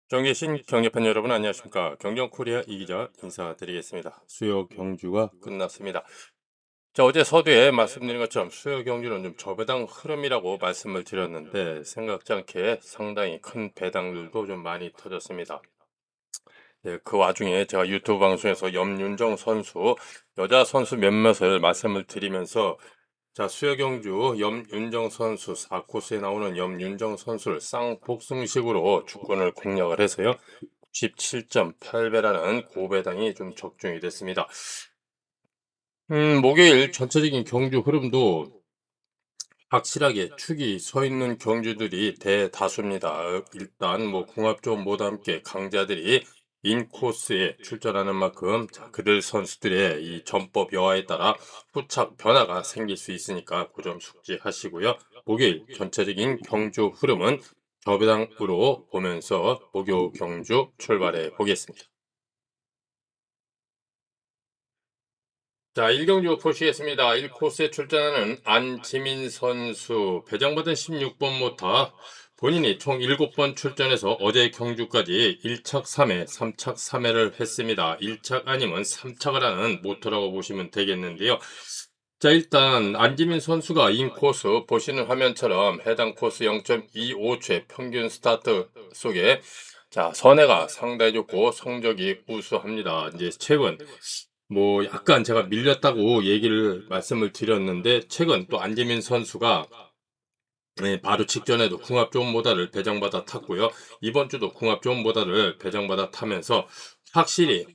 경계신 경제판 여러분 안녕하십니까. 경경코리아 이기자 인사드리겠습니다. 수요 경주가 끝났습니다. 자, 어제 서두에 말씀드린 것처럼 수요 경주는 좀 저배당 흐름이라고 말씀을 드렸는데 생각지 않게 상당히 큰 배당들도 좀 많이 터졌습니다. 네, 그 와중에 제가 유튜브 방송에서 염윤정 선수 여자 선수 몇몇을 말씀을 드리면서 자, 수요 경주 염윤정 선수 4코스에 나오는 염윤정 선수를 쌍복승식으로 주권을 공략을 해서요. 97.8배라는 고배당이 좀 적중이 됐습니다. 목요일 전체적인 경주 흐름도 확실하게 축이 서 있는 경주들이 대다수입니다. 일단 뭐 궁합종 모두 함께 강자들이 인코스에 출전하는 만큼 자, 그들 선수들의 이 전법 여하에 따라 후착 변화가 생길 수 있으니까 그 점 숙지하시고요. 목요일 전체적인 경주 흐름은 저배당으로 보면서 목요 경주 출발해 보겠습니다. 자, 1경주 보시겠습니다. 1코스에 출전하는 안지민 선수, 배정받은 16번 모터, 본인이 총 7번 출전해서 어제 경주까지 1착 3회, 3착 3회를 했습니다. 1착 아니면 3착을 하는 모터라고 보시면 되겠는데요. 자, 일단 안지민 선수가 인코스 보시는 화면처럼 해당 코스 0.25초의 평균 스타트 속에 자, 선회가 상당히 좋고 성적이 우수합니다. 이제 최근 뭐 약간 제가 밀렸다고 얘기를 말씀을 드렸는데 최근 또 안재민 선수가 네, 바로 직전에도 궁합 좋은 모다를 배정받아 탔고요. 이번 주도 궁합 좋은 모다를 배정받아 타면서 확실히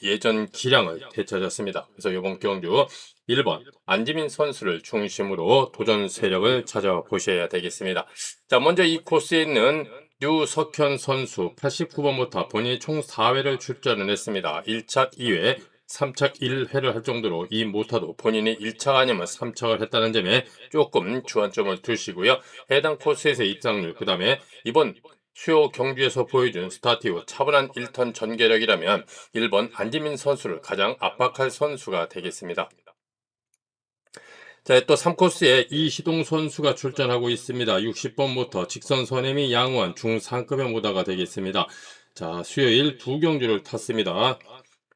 예전 기량을 되찾았습니다. 그래서 이번 경주 1번 안지민 선수를 중심으로 도전 세력을 찾아보셔야 되겠습니다. 자, 먼저 이 코스에 있는 류석현 선수 89번부터 본인이 총 4회를 출전을 했습니다. 1착 2회, 3착 1회를 할 정도로 이 모타도 본인이 1착 아니면 3착을 했다는 점에 조금 주안점을 두시고요. 해당 코스에서의 입상률, 그 다음에 이번 수요 경주에서 보여준 스타트 후 차분한 1턴 전개력이라면 1번 안지민 선수를 가장 압박할 선수가 되겠습니다. 자, 또 3코스에 이시동 선수가 출전하고 있습니다. 60번 모터 직선 선행이 양호한 중상급의 모다가 되겠습니다. 자, 수요일 두 경주를 탔습니다.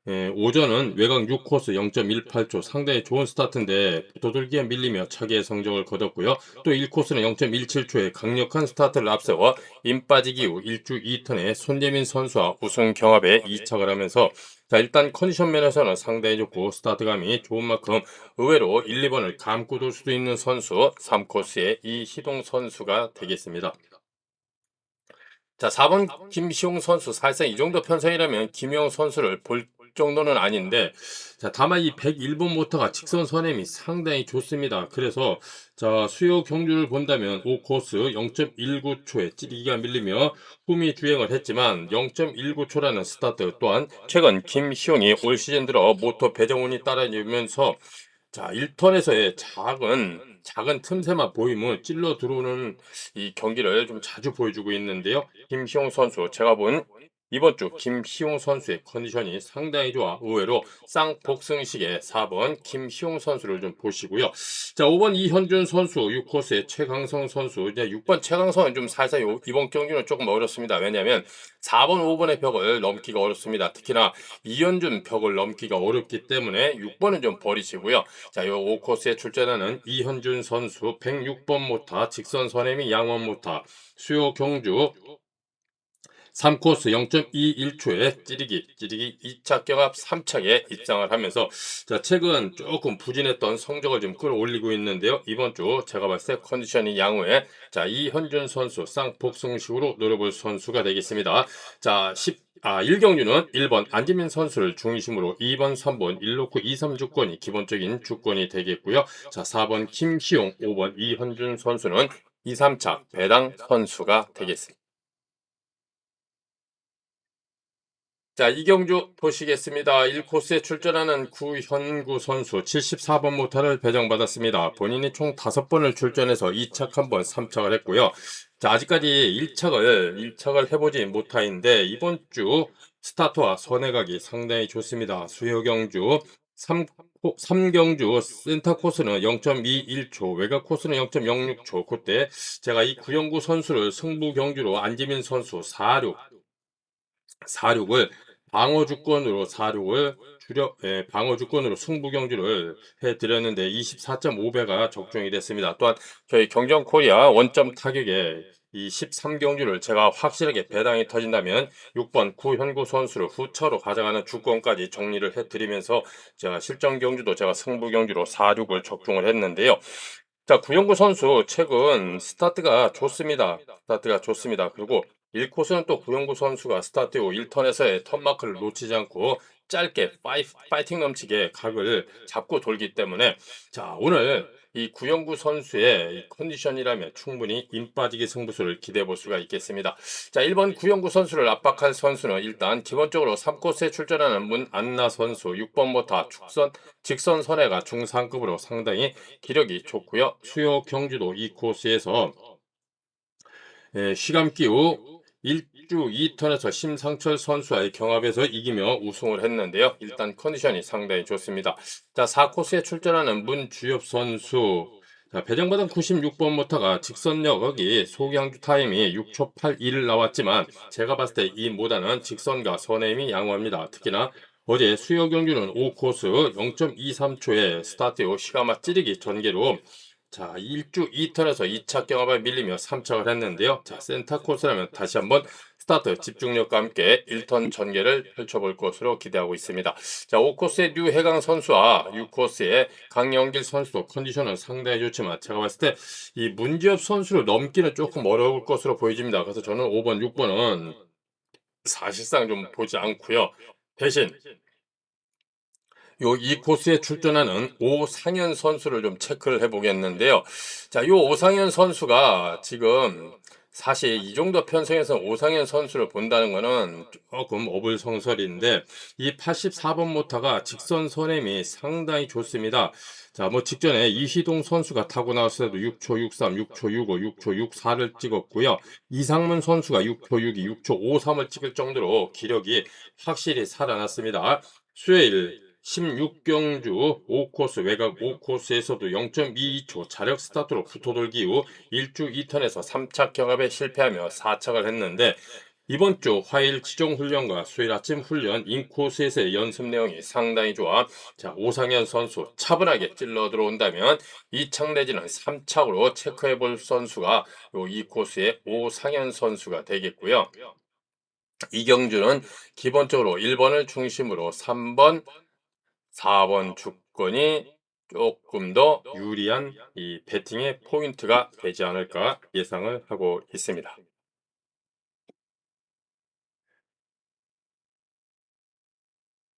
오전은 외곽 6코스 0.18초 상당히 좋은 스타트인데 도돌기에 밀리며 차기의 성적을 거뒀고요. 또 1코스는 0.17초의 강력한 스타트를 앞세워 임 빠지기 후 1주 2턴에 손재민 선수와 우승 경합에 2착을 하면서 자, 일단 컨디션 면에서는 상당히 좋고 스타트감이 좋은 만큼 의외로 1, 2번을 감고 돌 수도 있는 선수 3코스의 이희동 선수가 되겠습니다. 자, 4번 김시용 선수 사실상 이 정도 편성이라면 김영 선수를 볼 정도는 아닌데 자, 다만 이 101번 모터가 직선 선행이 상당히 좋습니다. 그래서 자, 수요 경주를 본다면 5코스 0.19초에 찌르기가 밀리며 홈이 주행을 했지만 0.19초라는 스타트 또한 최근 김시용이 올 시즌 들어 모터 배정운이 따라주면서 자, 1턴에서의 작은 틈새만 보이면 찔러 들어오는 이 경기를 좀 자주 보여주고 있는데요. 김시용 선수, 제가 본 이번 주 김시용 선수의 컨디션이 상당히 좋아 의외로 쌍복승식의 4번 김시용 선수를 좀 보시고요. 자, 5번 이현준 선수, 6코스의 최강성 선수, 이제 6번 최강성은 좀 살살 이번 경기는 조금 어렵습니다. 왜냐하면 4번, 5번의 벽을 넘기가 어렵습니다. 특히나 이현준 벽을 넘기가 어렵기 때문에 6번은 좀 버리시고요. 자, 요 5코스에 출전하는 이현준 선수 106번 모타, 직선 선행이 양원 모타, 수요 경주 3코스 0.21초에 찌르기 2차 경합 3착에 입장을 하면서 자, 최근 조금 부진했던 성적을 좀 끌어올리고 있는데요. 이번 주 제가 봤을 때 컨디션이 양호해. 자, 이현준 선수 쌍복승식으로 노려볼 선수가 되겠습니다. 자, 1경주는 1번 안지민 선수를 중심으로 2번, 3번 1놓고 2, 3 주권이 기본적인 주권이 되겠고요. 자, 4번 김시용, 5번 이현준 선수는 2, 3차 배당 선수가 되겠습니다. 자, 이경주 보시겠습니다. 1코스에 출전하는 구현구 선수 74번 모타를 배정받았습니다. 본인이 총 5번을 출전해서 2착 1번, 3착을 했고요. 자, 아직까지 1착을 해보지 못하인데 이번 주 스타트와 선회각이 상당히 좋습니다. 수요경주 3경주 센터 코스는 0.21초, 외곽 코스는 0.06초. 그때 제가 이 구현구 선수를 승부 경주로 안지민 선수 4륙 46을 방어 주권으로 46을 방어 주권으로 승부 경주를 해 드렸는데 24.5배가 적중이 됐습니다. 또한 저희 경정 코리아 원점 타격에 이 13경주를 제가 확실하게 배당이 터진다면 6번 구현구 선수를 후처로 가져가는 주권까지 정리를 해 드리면서 제가 실전 경주도 제가 승부 경주로 46을 적중을 했는데요. 자, 구현구 선수 최근 스타트가 좋습니다. 스타트가 좋습니다. 그리고 1코스는 또 구현구 선수가 스타트 후 1턴에서의 턴마크를 놓치지 않고 짧게 파이팅 넘치게 각을 잡고 돌기 때문에 자, 오늘 이 구현구 선수의 이 컨디션이라면 충분히 임 빠지기 승부수를 기대해 볼 수가 있겠습니다. 자, 1번 구현구 선수를 압박할 선수는 일단 기본적으로 3코스에 출전하는 문안나 선수, 6번 모타 직선 선회가 중상급으로 상당히 기력이 좋고요. 수요 경주도 이 코스에서 시감기 후 1주 2턴에서 심상철 선수와의 경합에서 이기며 우승을 했는데요. 일단 컨디션이 상당히 좋습니다. 자, 4코스에 출전하는 문주엽 선수. 자, 배정받은 96번 모터가 직선력이 소경주 타임이 6초 81을 나왔지만 제가 봤을 때 이 모단은 직선과 선행이 양호합니다. 특히나 어제 수요 경주는 5코스 0.23초에 스타트 후 시가마 찌르기 전개로 자, 1주 2턴에서 2차 경합에 밀리며 3착을 했는데요. 자, 센터 코스라면 다시 한번 스타트 집중력과 함께 1턴 전개를 펼쳐볼 것으로 기대하고 있습니다. 자, 5코스의 류해강 선수와 6코스의 강영길 선수도 컨디션은 상당히 좋지만 제가 봤을 때 이 문지엽 선수를 넘기는 조금 어려울 것으로 보여집니다. 그래서 저는 5번, 6번은 사실상 좀 보지 않고요. 대신 이 코스에 출전하는 오상현 선수를 좀 체크를 해보겠는데요. 자, 요 오상현 선수가 지금 사실 이 정도 편성에서 오상현 선수를 본다는 거는 조금 어불성설인데 이 84번 모터가 직선 선행이 상당히 좋습니다. 자, 뭐 직전에 이희동 선수가 타고 나왔을 때도 6초 63, 6초 65, 6초 64를 찍었고요. 이상문 선수가 6초 62, 6초 53을 찍을 정도로 기력이 확실히 살아났습니다. 수요일 16경주 5코스 외곽 5코스에서도 0.22초 자력 스타트로 붙어돌기 후 1주 2턴에서 3착 경합에 실패하며 4착을 했는데 이번 주 화일 지정 훈련과 수요일 아침 훈련 인코스에서의 연습 내용이 상당히 좋아 자, 오상현 선수 차분하게 찔러 들어온다면 2착 내지는 3착으로 체크해 볼 선수가 이 코스의 오상현 선수가 되겠고요. 이경주는 기본적으로 1번을 중심으로 3번 4번 주권이 조금 더 유리한 이 배팅의 포인트가 되지 않을까 예상을 하고 있습니다.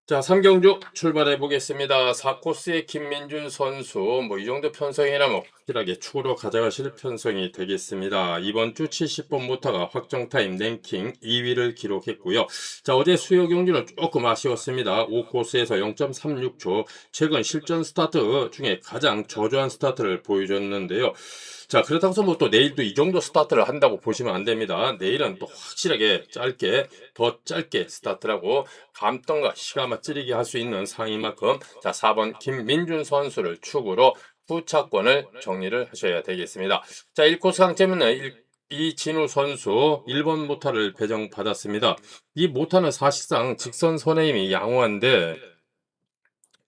자, 3경주 출발해 보겠습니다. 4코스의 김민준 선수, 뭐 이 정도 편성이라면 확실하게 축으로 가져가실 편성이 되겠습니다. 이번 주 70번 모터가 확정 타임 랭킹 2위를 기록했고요. 자, 어제 수요 경주는 조금 아쉬웠습니다. 5코스에서 0.36초, 최근 실전 스타트 중에 가장 저조한 스타트를 보여줬는데요. 자, 그렇다고 해서 뭐 또 내일도 이 정도 스타트를 한다고 보시면 안 됩니다. 내일은 또 확실하게 더 짧게 스타트라고 감동과 시가마 찌르기 할 수 있는 상위만큼 자, 4번 김민준 선수를 축으로 후차권을 정리를 하셔야 되겠습니다. 자, 1코스 강점은 이진우 선수 1번 모타를 배정받았습니다. 이 모타는 사실상 직선 선행이 양호한데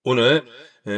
오늘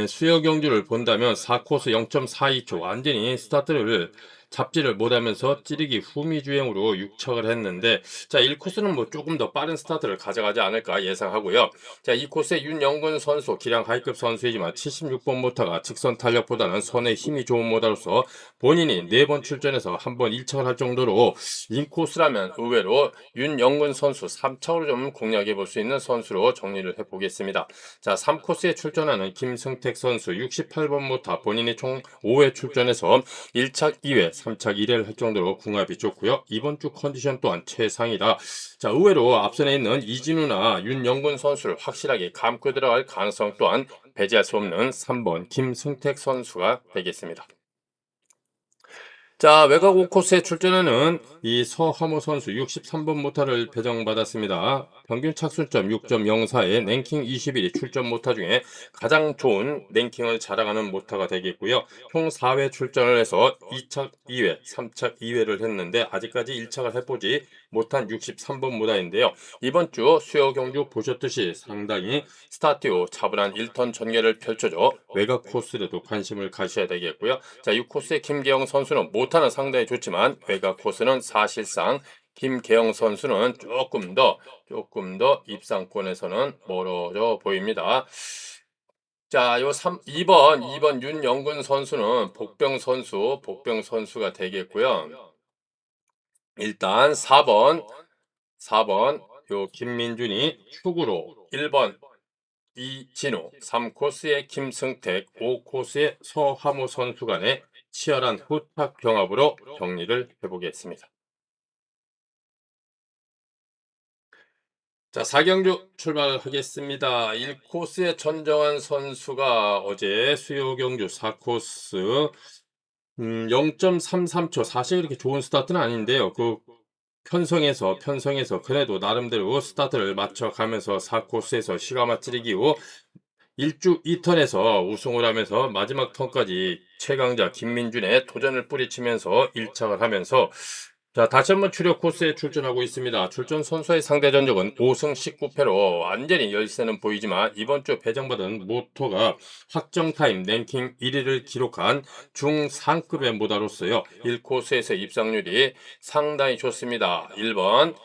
수요 경주를 본다면 4코스 0.42초 완전히 스타트를 잡지를 못하면서 찌르기 후미주행으로 6척을 했는데 자 1코스는 뭐 조금 더 빠른 스타트를 가져가지 않을까 예상하고요. 자 2코스의 윤영근 선수 기량 하이급 선수이지만 76번 모터가 직선 탄력보다는 손에 힘이 좋은 모터로서 본인이 4번 출전해서 한 번 1척을 할 정도로 인코스라면 의외로 윤영근 선수 3척으로 좀 공략해 볼 수 있는 선수로 정리를 해보겠습니다. 자 3코스에 출전하는 김승택 선수 68번 모터 본인이 총 5회 출전해서 1착 2회 3착 1회를 할 정도로 궁합이 좋고요. 이번 주 컨디션 또한 최상이다. 자, 의외로 앞선에 있는 이진우나 윤영근 선수를 확실하게 감고 들어갈 가능성 또한 배제할 수 없는 3번 김승택 선수가 되겠습니다. 자, 외곽 5코스에 출전하는 이 서하모 선수 63번 모터를 배정받았습니다. 평균 착순점 6.04에 랭킹 21위 출전 모타 중에 가장 좋은 랭킹을 자랑하는 모타가 되겠고요. 총 4회 출전을 해서 2착 2회, 3착 2회를 했는데 아직까지 1착을 해보지 못한 63번 모타인데요. 이번 주 수요 경주 보셨듯이 상당히 스타트 후 차분한 1턴 전개를 펼쳐줘 외곽 코스에도 관심을 가셔야 되겠고요. 자, 이 코스의 김계영 선수는 모타는 상당히 좋지만 외곽 코스는 사실상 김계영 선수는 조금 더 입상권에서는 멀어져 보입니다. 자, 2번 윤영근 선수는 복병 선수가 되겠고요. 일단 4번 요 김민준이 축으로 1번 이진우, 3코스의 김승택, 5코스의 서하모 선수 간의 치열한 후탁 경합으로 정리를 해보겠습니다. 자, 4경주 출발하겠습니다. 1코스의 전정환 선수가 어제 수요 경주 4코스 0.33초 사실 그렇게 좋은 스타트는 아닌데요. 편성에서 그래도 나름대로 스타트를 맞춰가면서 4코스에서 시가마 찌르기 후 1주 2턴에서 우승을 하면서 마지막 턴까지 최강자 김민준의 도전을 뿌리치면서 1착을 하면서 자, 다시 한번 추력 코스에 출전하고 있습니다. 출전 선수의 상대 전적은 5승 19패로 완전히 열세는 보이지만 이번 주 배정받은 모토가 확정 타임 랭킹 1위를 기록한 중상급의 모다로서요. 1코스에서 입상률이 상당히 좋습니다. 1번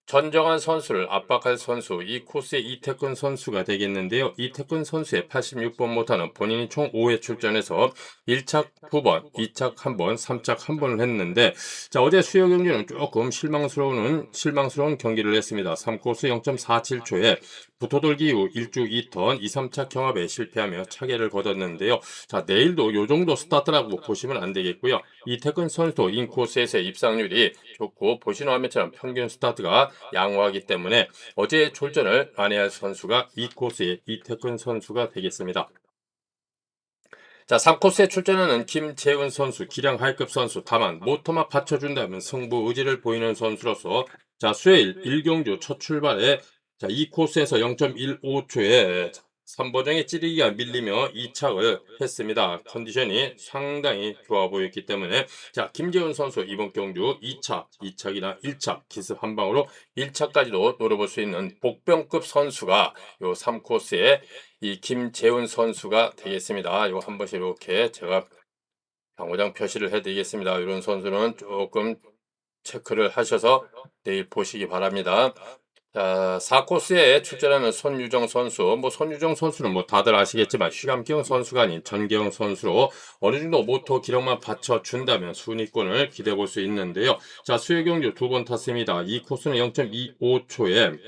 전정환 선수를 압박할 선수, 이 코스의 이태근 선수가 되겠는데요. 이태근 선수의 86번 모타는 본인이 총 5회 출전해서 1착 2번, 2착 1번, 3착 1번을 했는데 자, 어제 수요 경기는 조금 실망스러운 경기를 했습니다. 3코스 0.47초에 붙어돌기 이후 1주 2턴 2, 3착 경합에 실패하며 차계를 거뒀는데요. 자, 내일도 요 정도 스타트라고 보시면 안 되겠고요. 이태근 선수도 인코스에서의 입상률이 좋고 보시는 화면처럼 평균 스타트가 양호하기 때문에 어제 출전을 만회할 선수가 이 코스의 이태근 선수가 되겠습니다. 자, 3코스에 출전하는 김재훈 선수, 기량 하이급 선수, 다만 모토만 받쳐준다면 승부 의지를 보이는 선수로서 자, 수요일 1경주 첫 출발에 자, 이 코스에서 0.15초에 3보정의 찌르기가 밀리며 2착을 했습니다. 컨디션이 상당히 좋아 보였기 때문에 자, 김재훈 선수 이번 경주 2착이나 1착 기습 한 방으로 1착까지도 노려볼 수 있는 복병급 선수가 요 3코스에 이 김재훈 선수가 되겠습니다. 요 한 번씩 이렇게 제가 방어장 표시를 해드리겠습니다. 이런 선수는 조금 체크를 하셔서 내일 보시기 바랍니다. 자, 4코스에 출전하는 손유정 선수, 손유정 선수는 다들 아시겠지만 휘감기형 선수가 아닌 전기형 선수로 어느 정도 모토 기록만 받쳐준다면 순위권을 기대해 볼 수 있는데요. 자, 수요 경주 2번 탔습니다. 이 코스는 0.25초에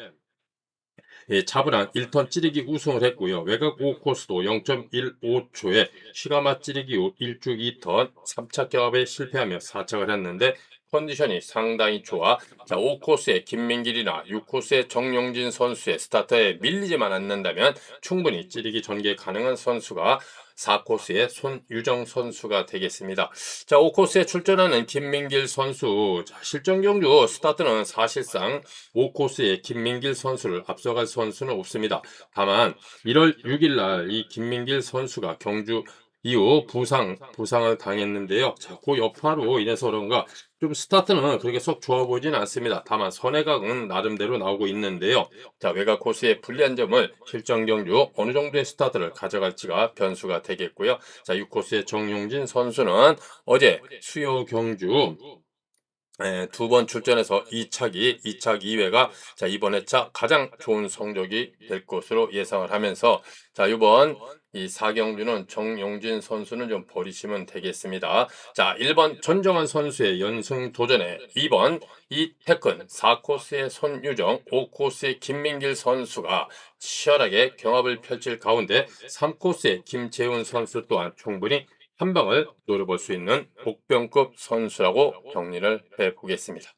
차분한 1턴 찌르기 우승을 했고요. 외곽 5코스도 0.15초에 시가마 찌르기 후 1주 2턴 3차 경합에 실패하며 4착을 했는데 컨디션이 상당히 좋아. 자, 5코스의 김민길이나 6코스의 정용진 선수의 스타트에 밀리지만 않는다면 충분히 찌르기 전개 가능한 선수가 4코스의 손유정 선수가 되겠습니다. 자, 5코스에 출전하는 김민길 선수. 자, 실전 경주 스타트는 사실상 5코스의 김민길 선수를 앞서갈 선수는 없습니다. 다만 1월 6일 날 이 김민길 선수가 경주 이후 부상을 당했는데요. 자, 그 여파로 인해서 그런가 좀 스타트는 그렇게 썩 좋아 보이지는 않습니다. 다만 선회각은 나름대로 나오고 있는데요. 자, 외곽 코스의 불리한 점을 실전 경주 어느 정도의 스타트를 가져갈지가 변수가 되겠고요. 자, 6코스의 정용진 선수는 어제 수요 경주 2번 출전해서 2착 2회가 자, 이번 회차 가장 좋은 성적이 될 것으로 예상을 하면서 자, 이번 이 4경주는 정용진 선수는 좀 버리시면 되겠습니다. 자, 1번 전정환 선수의 연승 도전에 2번 이태근, 4코스의 손유정, 5코스의 김민길 선수가 치열하게 경합을 펼칠 가운데 3코스의 김재훈 선수 또한 충분히 한 방을 노려볼 수 있는 복병급 선수라고 정리를 해보겠습니다.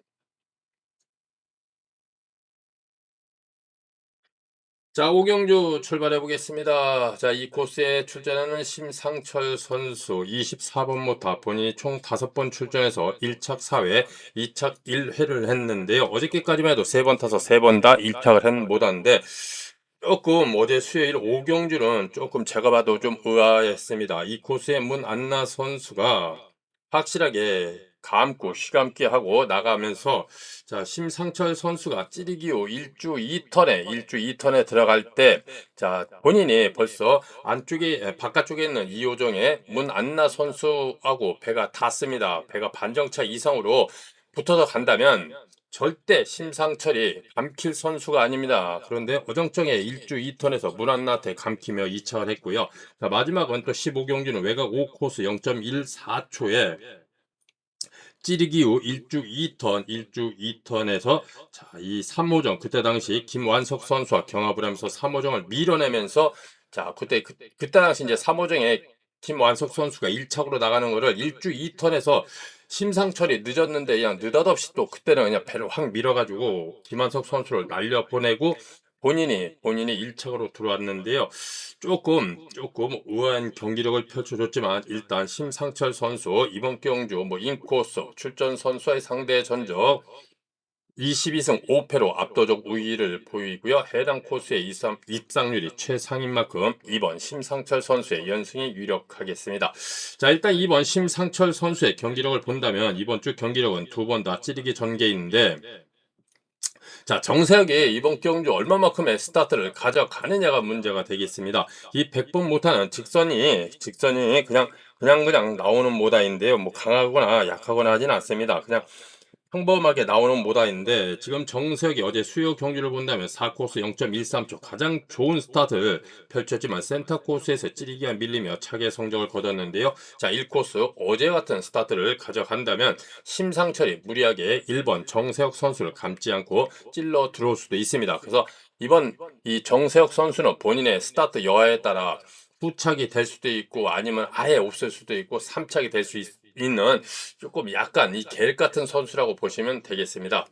자, 오경주 출발해 보겠습니다. 자, 이 코스에 출전하는 심상철 선수 24번 모타 본인이 총 5번 출전해서 1착 4회, 2착 1회를 했는데요. 어저께까지만 해도 3번 타서 3번 다 1착을 한 못한데 조금 어제 수요일 오경주는 조금 제가 봐도 좀 의아했습니다. 이 코스에 문안나 선수가 확실하게 감고 휘감기 하고 나가면서 자 심상철 선수가 찌르기호 1주 2턴에 들어갈 때 자 본인이 벌써 안쪽에 바깥쪽에 있는 이호정의 문안나 선수하고 배가 닿습니다. 배가 반정차 이상으로 붙어서 간다면 절대 심상철이 감킬 선수가 아닙니다. 그런데 어정쩡에 1주 2턴에서 문안나한테 감키며 2착을 했고요. 자, 마지막은 또 15경기는 외곽 5코스 0.14초에 찌르기 후 1주 2턴에서 자, 이 3호정 그때 당시 김완석 선수와 경합을 하면서 3호정을 밀어내면서 자, 그때 당시 이제 3호정에 김완석 선수가 1착으로 나가는 거를 1주 2턴에서 심상철이 늦었는데 그냥 느닷없이 또 그때는 그냥 배를 확 밀어가지고 김완석 선수를 날려보내고 본인이 1착으로 들어왔는데요. 조금 우아한 경기력을 펼쳐줬지만 일단 심상철 선수 이번 경주 뭐 인코스 출전 선수와의 상대 전적 22승 5패로 압도적 우위를 보이고요. 해당 코스의 입상률이 최상인 만큼 이번 심상철 선수의 연승이 유력하겠습니다. 자, 일단 이번 심상철 선수의 경기력을 본다면 이번 주 경기력은 2번 다 찌르기 전개인데 자, 정세혁이 이번 경주 얼마만큼의 스타트를 가져가느냐가 문제가 되겠습니다. 이 100번 못하는 직선이 그냥 나오는 모다인데요. 뭐 강하거나 약하거나 하진 않습니다. 그냥 평범하게 나오는 모다인데 지금 정세혁이 어제 수요 경기를 본다면 4코스 0.13초 가장 좋은 스타트를 펼쳤지만 센터 코스에서 찌리기가 밀리며 차게 성적을 거뒀는데요. 자, 1코스 어제 같은 스타트를 가져간다면 심상철이 무리하게 1번 정세혁 선수를 감지 않고 찔러 들어올 수도 있습니다. 그래서 이번 이 정세혁 선수는 본인의 스타트 여하에 따라 후착이 될 수도 있고 아니면 아예 없을 수도 있고 3착이 될 수 있는 조금 약간 이 계획 같은 선수라고 보시면 되겠습니다.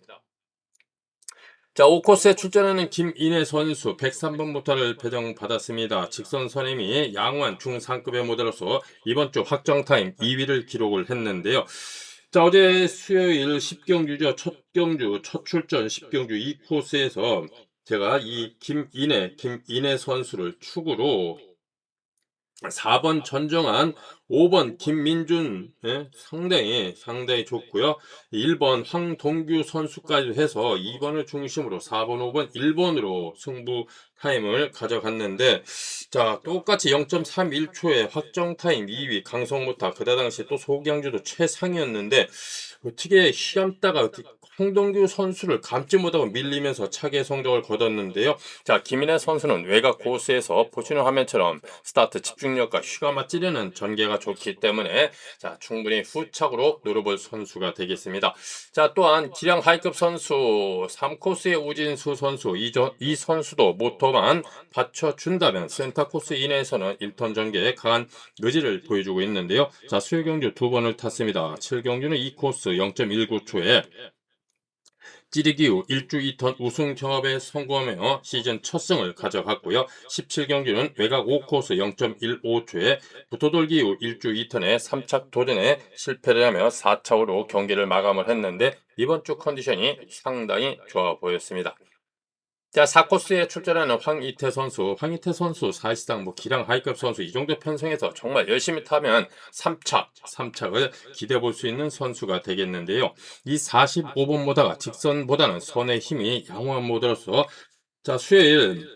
자, 5코스에 출전하는 김인혜 선수 103번 모터를 배정받았습니다. 직선 선임이 양호한 중상급의 모델로서 이번 주 확정 타임 2위를 기록을 했는데요. 자, 어제 수요일 10경주죠. 첫 출전 10경주 2코스에서 제가 이 김인혜 선수를 축으로 4번 전정한, 5번 김민준 상당히 좋고요. 1번 황동규 선수까지 해서 2번을 중심으로 4번, 5번, 1번으로 승부 타임을 가져갔는데 자, 똑같이 0.31초에 확정 타임 2위 강성모타 그때 당시 또 소경주도 최상이었는데 어떻게 시간다가 황동규 선수를 감지 못하고 밀리면서 차게 성적을 거뒀는데요. 자, 김인혜 선수는 외곽 코스에서 보시는 화면처럼 스타트 집중력과 휘감아 찌르는 전개가 좋기 때문에 자, 충분히 후착으로 노려볼 선수가 되겠습니다. 자, 또한 기량 하이급 선수 3코스의 우진수 선수 이 선수도 모터만 받쳐준다면 센터 코스 이내에서는 1턴 전개에 강한 의지를 보여주고 있는데요. 자, 수요경주 2번을 탔습니다. 7경주는 2코스 0.19초에 찌르기 후 1주 2턴 우승 경합에 성공하며 시즌 첫 승을 가져갔고요. 17경기는 외곽 5코스 0.15초에 붙어돌기 후 1주 2턴에 3착 도전에 실패를 하며 4착으로 경기를 마감을 했는데 이번 주 컨디션이 상당히 좋아 보였습니다. 자, 4코스에 출전하는 황희태 선수 사실상 뭐 기량 하이급 선수 이 정도 편성해서 정말 열심히 타면 3착을 기대해 볼 수 있는 선수가 되겠는데요. 이 45번 모다가 직선보다는 손의 힘이 양호한 모드로서 자, 수요일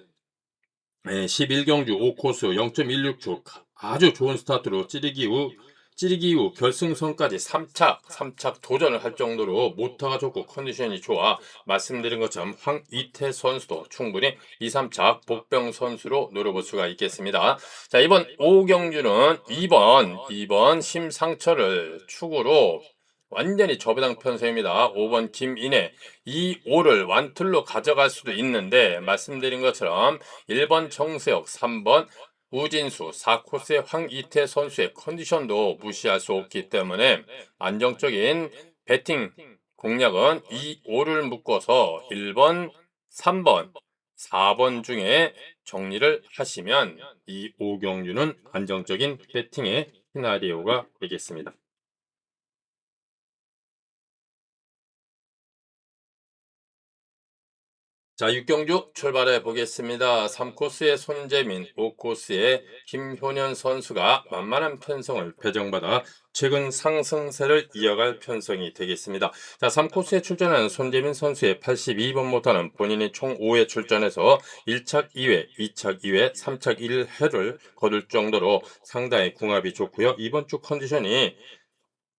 11경주 5코스 0.16초 아주 좋은 스타트로 찌르기 후 결승선까지 3착 도전을 할 정도로 모터가 좋고 컨디션이 좋아 말씀드린 것처럼 황이태 선수도 충분히 2, 3착 복병 선수로 노려볼 수가 있겠습니다. 자, 이번 5경주는 2번 심상철을 축으로 완전히 저배당 편성입니다. 5번 김인혜 이 5를 완툴로 가져갈 수도 있는데 말씀드린 것처럼 1번 정세혁 3번 우진수 4코스의 황이태 선수의 컨디션도 무시할 수 없기 때문에 안정적인 배팅 공략은 이 5를 묶어서 1번 3번 4번 중에 정리를 하시면 이 5경주는 안정적인 배팅의 시나리오가 되겠습니다. 자, 6경주 출발해 보겠습니다. 3코스의 손재민, 5코스의 김효년 선수가 만만한 편성을 배정받아 최근 상승세를 이어갈 편성이 되겠습니다. 자, 3코스에 출전하는 손재민 선수의 82번 모터는 본인이 총 5회 출전해서 1착 2회, 2착 2회, 3착 1회를 거둘 정도로 상당히 궁합이 좋고요. 이번 주 컨디션이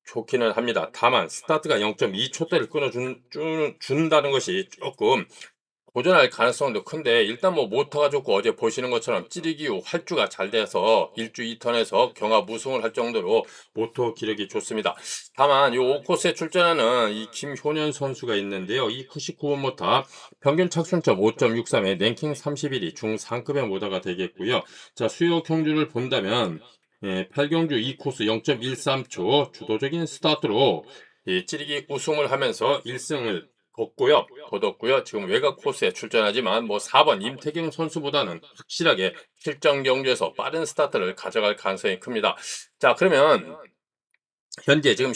좋기는 합니다. 다만 스타트가 0.2초대를 끊어준다는 것이 조금 고전할 가능성도 큰데, 일단 뭐 모터가 좋고 어제 보시는 것처럼 찌르기 후 활주가 잘 돼서 1주 2턴에서 경합 우승을 할 정도로 모터 기력이 좋습니다. 다만 이 5코스에 출전하는 이 김효년 선수가 있는데요. 이 99번 모터 평균 착순점 5.63에 랭킹 31위 중상급의 모터가 되겠고요. 자, 수요 경주를 본다면 8경주 2코스 0.13초 주도적인 스타트로 찌르기 우승을 하면서 1승을 거뒀고요. 지금 외곽 코스에 출전하지만 뭐 4번 임태경 선수보다는 확실하게 실전 경주에서 빠른 스타트를 가져갈 가능성이 큽니다. 자, 그러면 현재 지금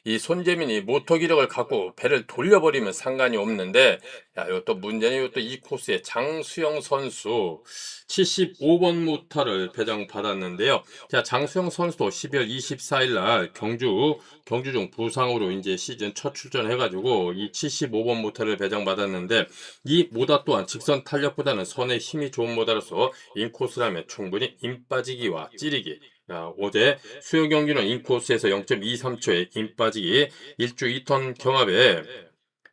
이 손재민이 모터 기력을 갖고 배를 돌려버리면 상관이 없는데, 야, 이것도 문제는 이것도 이 코스에 장수영 선수 75번 모터를 배정받았는데요. 자, 장수영 선수도 12월 24일 날 경주 중 부상으로 이제 시즌 첫 출전해가지고 이 75번 모터를 배정받았는데, 이 모터 또한 직선 탄력보다는 선의 힘이 좋은 모터로서 인코스라면 충분히 임 빠지기와 찌르기, 어제 수요 경기는 인코스에서 0.23초의 임 빠지기 1주 2턴 경합에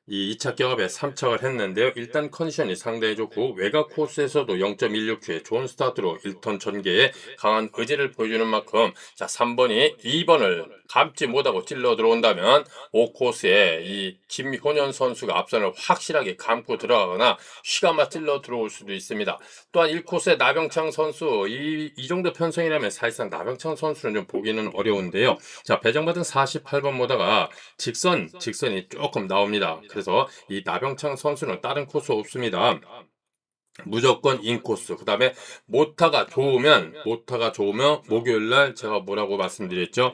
이 2차 경합에 3착을 했는데요. 일단 컨디션이 상당히 좋고 외곽 코스에서도 0.16초의 좋은 스타트로 1턴 전개에 강한 의지를 보여주는 만큼, 자, 3번이 2번을 감지 못하고 찔러 들어온다면 5코스에 이 김효년 선수가 앞선을 확실하게 감고 들어가거나 휘감아 찔러 들어올 수도 있습니다. 또한 1코스의 나병창 선수, 이 정도 편성이라면 사실상 나병창 선수는 좀 보기는 어려운데요. 자, 배정받은 48번 모다가 직선이 조금 나옵니다. 그래서 이 나병창 선수는 다른 코스 없습니다. 무조건 인코스. 그 다음에 모타가 좋으면 목요일날 제가 뭐라고 말씀드렸죠?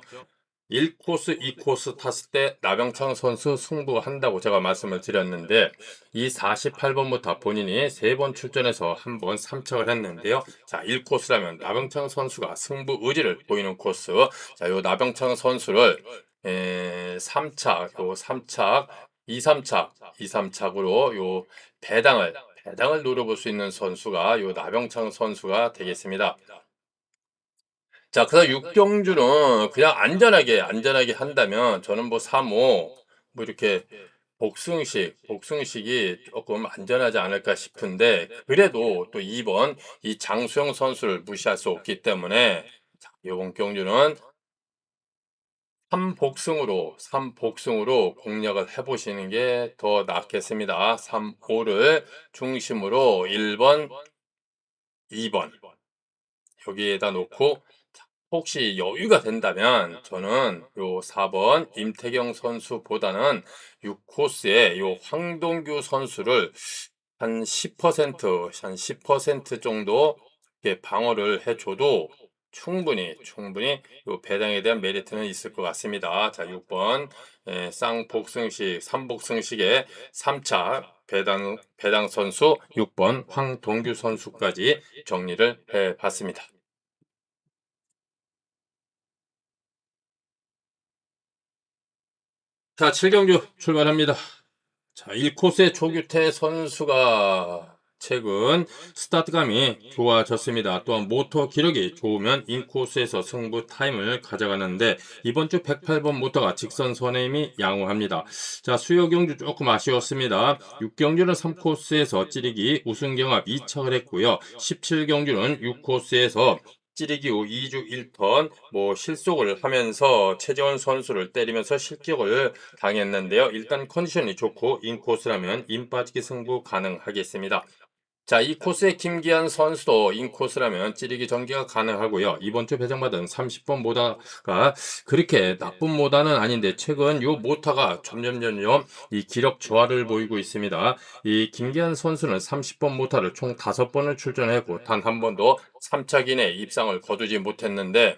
1코스, 2코스 탔을 때 나병창 선수 승부한다고 제가 말씀을 드렸는데, 이 48번부터 본인이 3번 출전해서 한 번 3착을 했는데요. 자, 1코스라면 나병창 선수가 승부 의지를 보이는 코스. 자, 요 나병창 선수를 3착, 2, 3착으로 요 배당을 노려볼 수 있는 선수가 요 나병창 선수가 되겠습니다. 자, 그래서 육경주는 그냥 안전하게 한다면 저는 뭐 3호, 뭐 이렇게 복승식이 조금 안전하지 않을까 싶은데, 그래도 또 2번 이 장수영 선수를 무시할 수 없기 때문에, 자, 이번 경주는 3복승으로 공략을 해보시는 게 더 낫겠습니다. 3, 5를 중심으로 1번, 2번 여기에다 놓고, 혹시 여유가 된다면 저는 요 4번 임태경 선수보다는 6코스에 요 황동규 선수를 한 10% 정도 이렇게 방어를 해줘도 충분히 요 배당에 대한 메리트는 있을 것 같습니다. 자, 6번 쌍복승식, 3복승식의 3차 배당 선수 6번 황동규 선수까지 정리를 해봤습니다. 자, 7경주 출발합니다. 자, 1코스의 조규태 선수가 최근 스타트감이 좋아졌습니다. 또한 모터 기력이 좋으면 인코스에서 승부 타임을 가져가는데, 이번 주 108번 모터가 직선 선행이 양호합니다. 자, 수요 경주 조금 아쉬웠습니다. 6경주는 3코스에서 찌르기 우승 경합 2착을 했고요. 17경주는 6코스에서 찌르기 후 2주 1턴 실속을 하면서 최재원 선수를 때리면서 실격을 당했는데요. 일단 컨디션이 좋고 인코스라면 인 빠지기 승부 가능하겠습니다. 자, 이 코스의 김기한 선수도 인코스라면 찌르기 전개가 가능하고요. 이번 주 배정받은 30번 모타가 그렇게 나쁜 모타는 아닌데 최근 요 모타가 점점 이 기록 저하를 보이고 있습니다. 이 김기한 선수는 30번 모타를 총 5번을 출전했고 단 한 번도 3차 기내 입상을 거두지 못했는데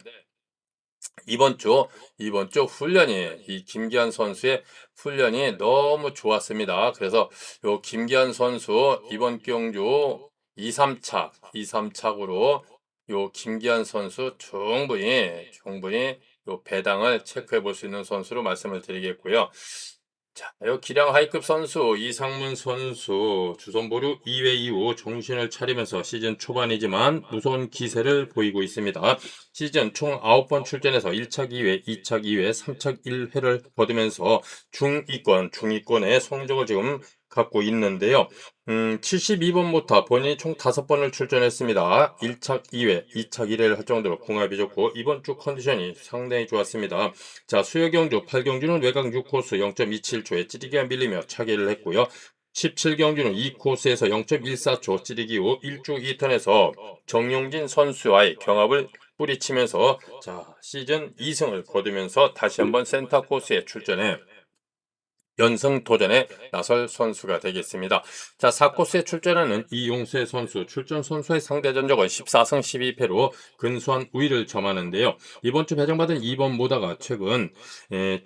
이번 주 훈련이 이 김기한 선수의 훈련이 너무 좋았습니다. 그래서 요 김기한 선수 이번 경주 2, 3착으로 요 김기한 선수 충분히 요 배당을 체크해 볼 수 있는 선수로 말씀을 드리겠고요. 자, 요 기량 하이급 선수 이상문 선수 주선 보류 2회 이후 정신을 차리면서 시즌 초반이지만 무서운 기세를 보이고 있습니다. 시즌 총 9번 출전해서 1착 2회, 2착 2회, 3착 1회를 거두면서 중위권의 성적을 지금 갖고 있는데요. 72번 모타 본인이 총 5번을 출전했습니다. 1착 2회, 2착 1회를 할 정도로 궁합이 좋고 이번 주 컨디션이 상당히 좋았습니다. 자, 수요 경주 8경주는 외곽 6코스 0.27초에 찌르기가 밀리며 차기를 했고요. 17경주는 2코스에서 0.14초 찌르기 후 1주 2턴에서 정용진 선수와의 경합을 뿌리치면서 자, 시즌 2승을 거두면서 다시 한번 센터 코스에 출전해 연승 도전에 나설 선수가 되겠습니다. 자, 4코스에 출전하는 이용세 선수, 출전 선수의 상대 전적은 14승 12패로 근소한 우위를 점하는데요. 이번 주 배정받은 2번 모다가 최근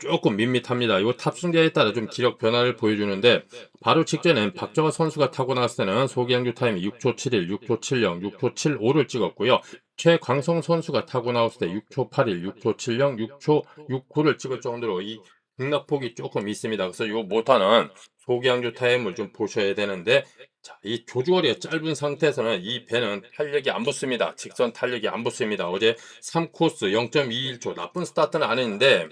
조금 밋밋합니다. 이 탑승자에 따라 좀 기록 변화를 보여주는데 바로 직전엔 박정아 선수가 타고 나왔을 때는 소기양주 타임이 6초 71, 6초 70, 6초 75를 찍었고요. 최광성 선수가 타고 나왔을 때 6초 81, 6초 70, 6초 69를 찍을 정도로 이 등락폭이 조금 있습니다. 그래서 요 모타는 소기양주 타임을 좀 보셔야 되는데 자, 이 조주거리가 짧은 상태에서는 이 배는 탄력이 안 붙습니다. 직선 탄력이 안 붙습니다. 어제 3코스 0.21초 나쁜 스타트는 아닌데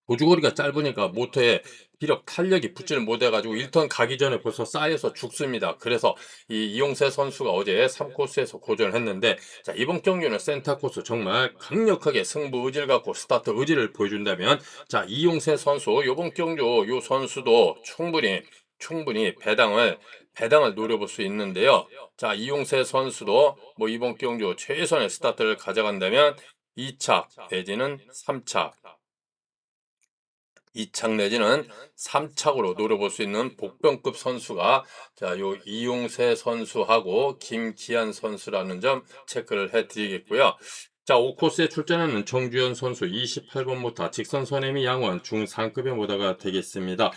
조주거리가 짧으니까 모터에 비록 탄력이 붙지를 못해가지고 1턴 가기 전에 벌써 쌓여서 죽습니다. 그래서 이 이용세 선수가 어제 3코스에서 고전을 했는데 자, 이번 경기는 센터 코스 정말 강력하게 승부 의지를 갖고 스타트 의지를 보여준다면 자, 이용세 선수 이번 경주 요 선수도 충분히 배당을 노려볼 수 있는데요. 자, 이용세 선수도 뭐 이번 경주 최선의 스타트를 가져간다면 2착 내지는 3착 2착 내지는 3착으로 노려볼 수 있는 복병급 선수가 자, 요 이용세 선수하고 김기한 선수라는 점 체크를 해 드리겠고요. 자, 5코스에 출전하는 정주현 선수 28번 모타 직선 선행이 양호한 중상급의 모타가 되겠습니다.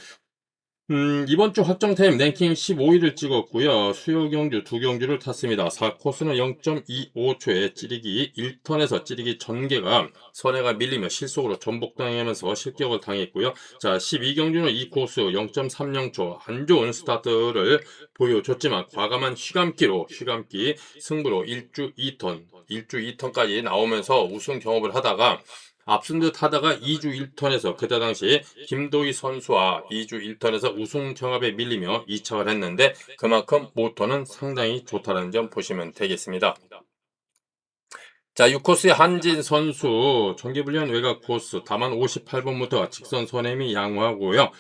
이번 주 확정 타임 랭킹 15위를 찍었고요. 수요 경주 2경주를 탔습니다. 4코스는 0.25초에 찌르기 1턴에서 찌르기 전개가 선회가 밀리며 실속으로 전복당하면서 실격을 당했고요. 자, 12경주는 2코스 0.30초 안 좋은 스타트를 보여줬지만 과감한 휘감기 승부로 1주 2턴까지 나오면서 우승 경험을 하다가 앞선 듯 하다가 2주 1턴에서 그때 당시 김도희 선수와 2주 1턴에서 우승 경합에 밀리며 2착을 했는데 그만큼 모터는 상당히 좋다는 점 보시면 되겠습니다. 자, 6코스의 한진 선수 정기불리한 외곽 코스 다만 58번 모터가 직선 선행이 양호하고요.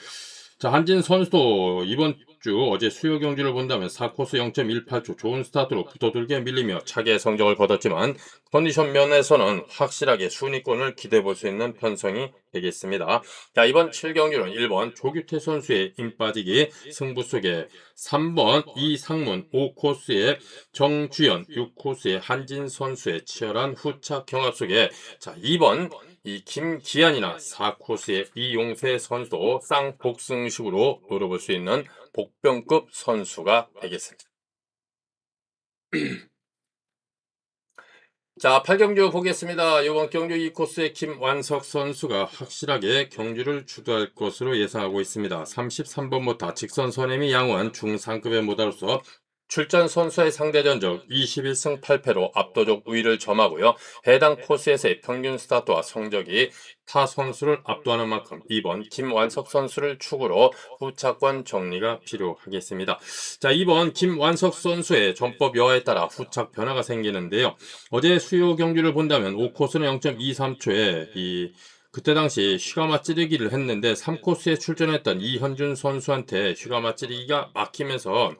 자, 한진 선수도 이번 주 어제 수요 경주를 본다면 4코스 0.18초 좋은 스타트로 붙어들게 밀리며 차기의 성적을 거뒀지만 컨디션 면에서는 확실하게 순위권을 기대해 볼 수 있는 편성이 되겠습니다. 자, 이번 7경주는 1번 조규태 선수의 힘 빠지기 승부 속에 3번 이상문 5코스의 정주현 6코스의 한진 선수의 치열한 후착 경합 속에 자, 2번 이 김기한이나 4코스의 이용세 선수도 쌍복승식으로 노려볼 수 있는 복병급 선수가 되겠습니다. 자, 8경주 보겠습니다. 이번 경주 2코스의 김완석 선수가 확실하게 경주를 주도할 것으로 예상하고 있습니다. 33번 모타 직선 선행이 양호한 중상급의 모타로서 출전 선수의 상대 전적 21승 8패로 압도적 우위를 점하고요. 해당 코스에서의 평균 스타트와 성적이 타 선수를 압도하는 만큼 이번 김완석 선수를 축으로 후차권 정리가 필요하겠습니다. 자, 이번 김완석 선수의 전법 여하에 따라 후착 변화가 생기는데요. 어제 수요 경주를 본다면 5코스는 0.23초에 그때 당시 휘가마 찌르기를 했는데 3코스에 출전했던 이현준 선수한테 휘가마 찌르기가 막히면서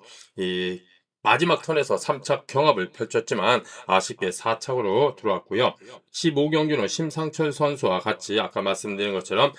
마지막 턴에서 3착 경합을 펼쳤지만 아쉽게 4착으로 들어왔고요. 15경주는 심상철 선수와 같이 아까 말씀드린 것처럼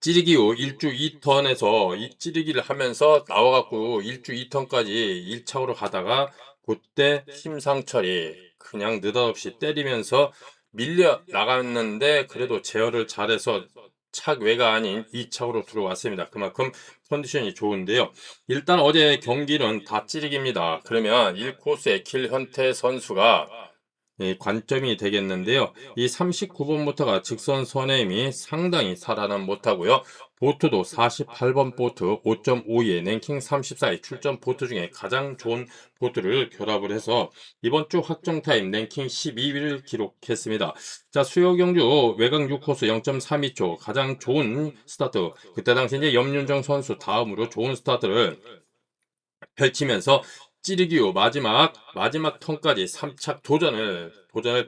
찌르기 후 1주 2턴에서 찌르기를 하면서 나와갖고 1주 2턴까지 1착으로 가다가 그때 심상철이 그냥 느닷없이 때리면서 밀려 나갔는데 그래도 제어를 잘해서 착 외가 아닌 2착으로 들어왔습니다. 그만큼 컨디션이 좋은데요. 일단 어제 경기는 다 찌르기입니다. 그러면 1코스의 킬현태 선수가 관점이 되겠는데요. 이 39번부터가 직선 선행이 상당히 살아남 못하고요. 보트도 48번 보트 5.52에 랭킹 34의 출전 보트 중에 가장 좋은 보트를 결합을 해서 이번 주 확정 타임 랭킹 12위를 기록했습니다. 자, 수요 경주 외곽 6코스 0.32초 가장 좋은 스타트. 그때 당시 이제 염윤정 선수 다음으로 좋은 스타트를 펼치면서 찌르기 후 마지막 턴까지 3착 도전을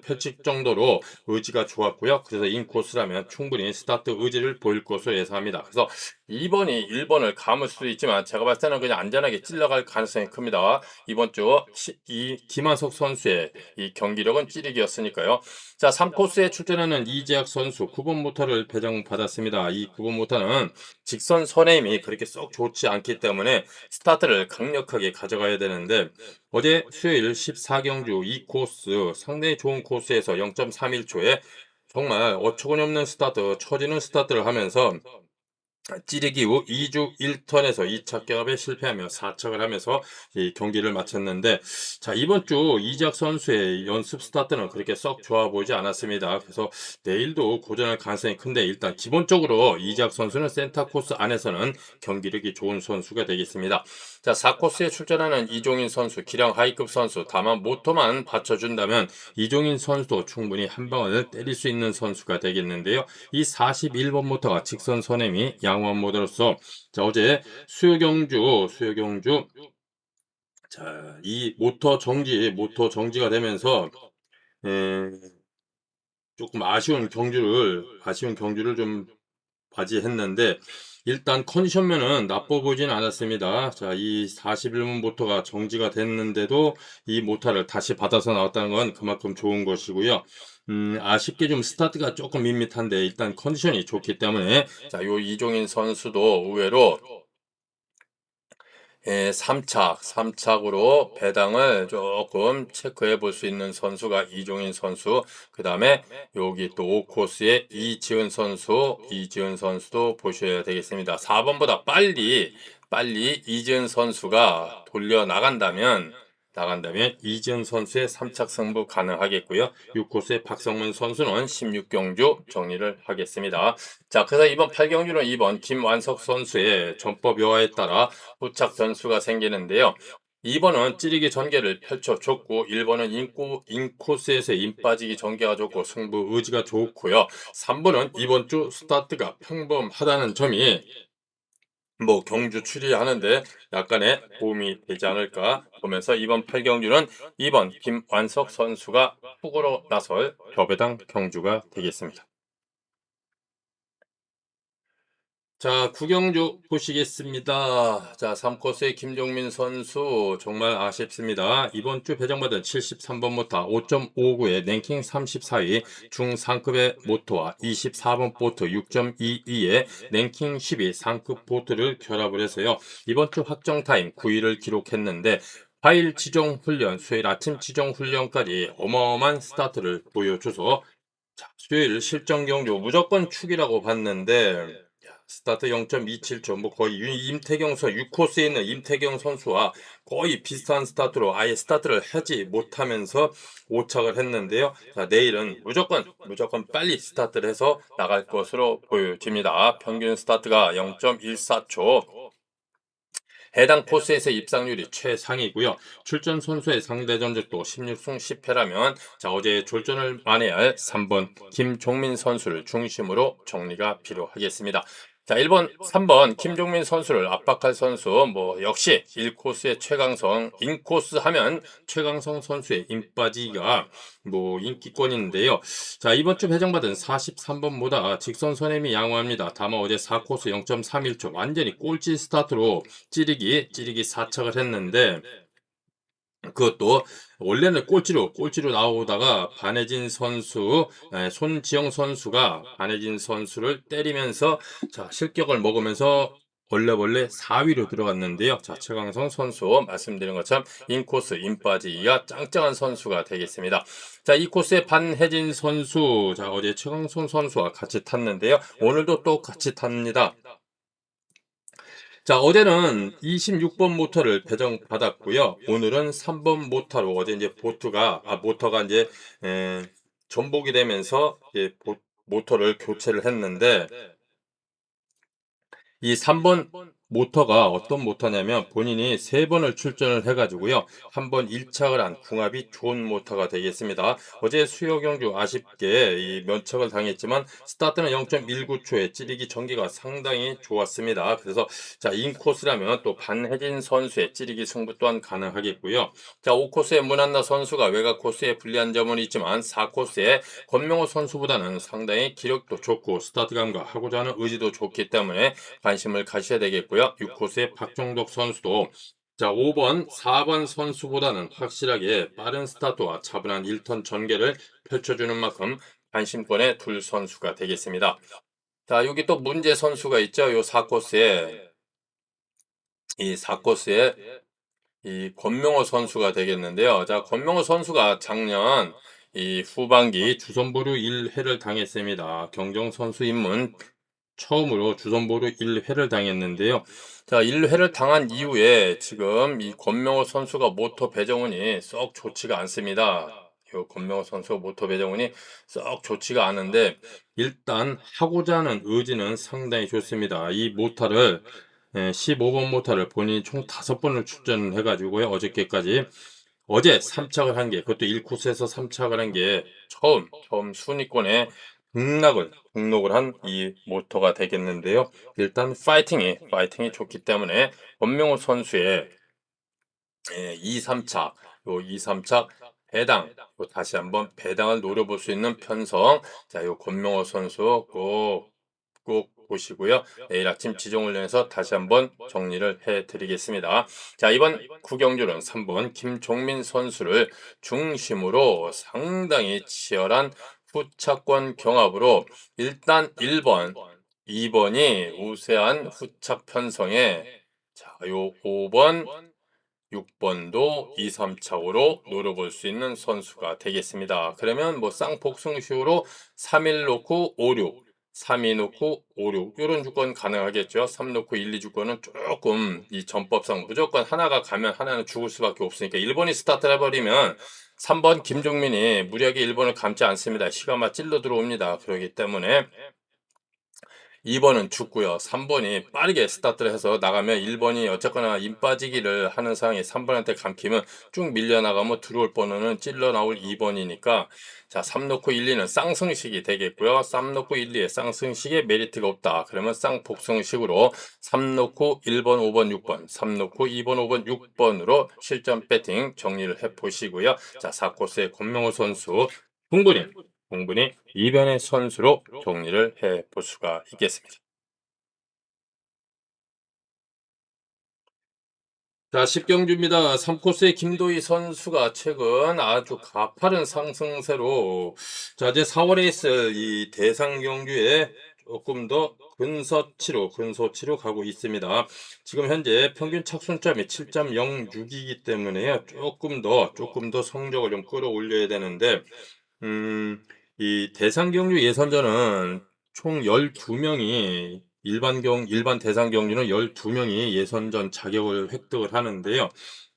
펼칠 정도로 의지가 좋았고요. 그래서 인코스라면 충분히 스타트 의지를 보일 것으로 예상합니다. 그래서 2번이 1번을 감을 수도 있지만 제가 봤을 때는 그냥 안전하게 찔러갈 가능성이 큽니다. 이번 주 이 김한석 선수의 이 경기력은 찌르기였으니까요. 자, 3코스에 출전하는 이재학 선수 9번 모터를 배정받았습니다. 이 9번 모터는 직선 선행이 그렇게 썩 좋지 않기 때문에 스타트를 강력하게 가져가야 되는데 어제 수요일 14경주 2코스 상당히 좋은 코스에서 0.31초에 정말 어처구니없는 스타트, 처지는 스타트를 하면서 찌르기 후 2주 1턴에서 2차 경합에 실패하며 4착을 하면서 이 경기를 마쳤는데 자, 이번 주 이재학 선수의 연습 스타트는 그렇게 썩 좋아 보이지 않았습니다. 그래서 내일도 고전할 가능성이 큰데 일단 기본적으로 이재학 선수는 센터 코스 안에서는 경기력이 좋은 선수가 되겠습니다. 자, 4코스에 출전하는 이종인 선수, 기량 하이급 선수, 다만 모토만 받쳐준다면 이종인 선수도 충분히 한 방을 때릴 수 있는 선수가 되겠는데요. 이 41번 모터가 직선 선행이 양호한 모델로서 자, 어제 수요경주 자, 이 모터 정지가 되면서 에, 조금 아쉬운 경주를 좀 맞이했는데 일단 컨디션면은 나빠 보진 않았습니다. 자, 이 41번 모터가 정지가 됐는데도 이 모터를 다시 받아서 나왔다는 건 그만큼 좋은 것이고요. 아쉽게 좀 스타트가 조금 밋밋한데 일단 컨디션이 좋기 때문에 자, 요 이종인 선수도 의외로 3착으로 배당을 조금 체크해 볼 수 있는 선수가 이종인 선수, 그 다음에 여기 또 5코스의 이지은 선수도 보셔야 되겠습니다. 4번보다 빨리 이지은 선수가 돌려 나간다면 이지은 선수의 3착 승부 가능하겠고요. 6코스의 박성문 선수는 16경주 정리를 하겠습니다. 자, 그래서 이번 8경주는 2번 김완석 선수의 전법 여하에 따라 후착 변수가 생기는데요. 2번은 찌르기 전개를 펼쳐줬고 1번은 인코스에서 인 빠지기 전개가 좋고 승부 의지가 좋고요. 3번은 이번 주 스타트가 평범하다는 점이 뭐 경주 추리하는데 약간의 도움이 되지 않을까 보면서 이번 8경주는 2번 김완석 선수가 후보로 나설 벼배당 경주가 되겠습니다. 자, 구경주 보시겠습니다. 자, 3코스의 김종민 선수 정말 아쉽습니다. 이번 주 배정받은 73번 모터 5.59의 랭킹 34위 중상급의 모터와 24번 보트 6.22의 랭킹 10위 상급 보트를 결합을 해서요. 이번 주 확정 타임 9위를 기록했는데 화일 지정 훈련, 수요일 아침 지정 훈련까지 어마어마한 스타트를 보여줘서 자, 수요일 실전 경주 무조건 축이라고 봤는데 스타트 0.27초 뭐 거의 임태경 6코스에 있는 임태경 선수와 거의 비슷한 스타트로 아예 스타트를 하지 못하면서 5착을 했는데요. 자, 내일은 무조건 빨리 스타트를 해서 나갈 것으로 보여집니다. 평균 스타트가 0.14초. 해당 코스에서 입상률이 최상이고요. 출전 선수의 상대 전적도 16승 10패라면 자, 어제 졸전을 만회할 3번 김종민 선수를 중심으로 정리가 필요하겠습니다. 자, 1번, 3번 김종민 선수를 압박할 선수 뭐 역시 1코스의 최강성, 인코스 하면 최강성 선수의 인빠지기가 뭐 인기권인데요. 자, 이번 주 배정받은 43번보다 직선 선행이 양호합니다. 다만 어제 4코스 0.31초 완전히 꼴찌 스타트로 찌르기 4착을 했는데 그것도 원래는 꼴찌로 나오다가 반해진 선수, 손지영 선수가 반해진 선수를 때리면서 자, 실격을 먹으면서 원래 4위로 들어갔는데요. 자, 최강성 선수 말씀드린 것처럼 인코스 인빠지기가 짱짱한 선수가 되겠습니다. 자, 이 코스의 반해진 선수, 자, 어제 최강성 선수와 같이 탔는데요. 오늘도 또 같이 탑니다. 자, 어제는 26번 모터를 배정받았고요. 오늘은 3번 모터로 어제 이제 모터가 이제 전복이 되면서 이제 모터를 교체를 했는데 이 3번 모터가 어떤 모터냐면 본인이 3번을 출전을 해가지고요. 한 번 1착을 한 궁합이 좋은 모터가 되겠습니다. 어제 수요 경주 아쉽게 이 면척을 당했지만 스타트는 0.19초에 찌르기 전개가 상당히 좋았습니다. 그래서 자, 인코스라면 또 반해진 선수의 찌르기 승부 또한 가능하겠고요. 자, 5코스의 문한나 선수가 외곽 코스에 불리한 점은 있지만 4코스의 권명호 선수보다는 상당히 기력도 좋고 스타트감과 하고자 하는 의지도 좋기 때문에 관심을 가셔야 되겠고요. 6코스의 박종덕 선수도 자 5번, 4번 선수보다는 확실하게 빠른 스타트와 차분한 1턴 전개를 펼쳐주는 만큼 관심권의 둘 선수가 되겠습니다. 자, 여기 또 문제 선수가 있죠. 요 4코스에 이 권명호 선수가 되겠는데요. 자, 권명호 선수가 작년 이 후반기 주선보루 1회를 당했습니다. 경정 선수 입문 처음으로 주선보루 1회를 당했는데요. 자, 1회를 당한 이후에 지금 이 권명호 선수가 모터 배정운이 썩 좋지가 않습니다. 이 권명호 선수가 모터 배정운이 썩 좋지가 않은데 일단 하고자 하는 의지는 상당히 좋습니다. 이 모터를 15번 모터를 본인이 총 5번을 출전해가지고요. 어저께까지 어제 3착을 한 게 그것도 1코스에서 3착을 한 게 처음 순위권에 등록을 한 이 모터가 되겠는데요. 일단 파이팅이 좋기 때문에 권명호 선수의 2, 3차, 요 2, 3차 배당, 다시 한번 배당을 노려볼 수 있는 편성. 자, 요 권명호 선수 꼭 보시고요. 내일 아침 지정훈련에서 다시 한번 정리를 해드리겠습니다. 자, 이번 구경주는 3번 김종민 선수를 중심으로 상당히 치열한 후차권 경합으로 일단 1번, 2번이 우세한 후차 편성에 자, 요 5번, 6번도 2, 3차고로 노려볼 수 있는 선수가 되겠습니다. 그러면 뭐 쌍복승식으로 3일 놓고 5, 6, 3이 놓고 5, 6 이런 주권 가능하겠죠. 3 놓고 1, 2 주권은 조금 이 전법상 무조건 하나가 가면 하나는 죽을 수밖에 없으니까 1번이 스타트를 해버리면 3번 김종민이 무리하게 1번을 감지 않습니다. 시간만 찔러 들어옵니다. 그렇기 때문에 2번은 죽고요. 3번이 빠르게 스타트를 해서 나가면 1번이 어쨌거나 임 빠지기를 하는 상황이 3번한테 감기면 쭉 밀려나가면 들어올 번호는 찔러 나올 2번이니까 자, 3 놓고 1, 2는 쌍승식이 되겠고요. 3 놓고 1, 2에 쌍승식에 메리트가 없다. 그러면 쌍복승식으로 3 놓고 1번, 5번, 6번, 3 놓고 2번, 5번, 6번으로 실전 배팅 정리를 해 보시고요. 자, 4코스의 권명호 선수 충분히 이변의 선수로 정리를 해 볼 수가 있겠습니다. 자, 10경주입니다. 3코스의 김도희 선수가 최근 아주 가파른 상승세로 자, 이제 4월에 있을 이 대상 경주에 조금 더 근소치로 가고 있습니다. 지금 현재 평균 착순점이 7.06이기 때문에요. 조금 더 성적을 좀 끌어올려야 되는데 이 대상 경주 예선전은 총 12명이 일반 대상 경주는 12명이 예선전 자격을 획득을 하는데요.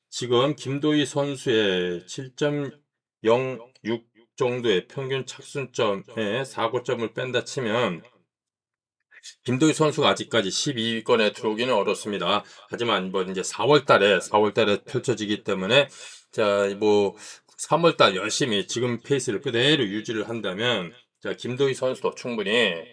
지금 김도희 선수의 7.06 정도의 평균 착순점에 4고점을 뺀다 치면 김도희 선수가 아직까지 12위권에 들어오기는 어렵습니다. 하지만 뭐 이제 4월 달에 펼쳐지기 때문에 자, 뭐 3월 달 열심히 지금 페이스를 그대로 유지를 한다면 자, 김도희 선수도 충분히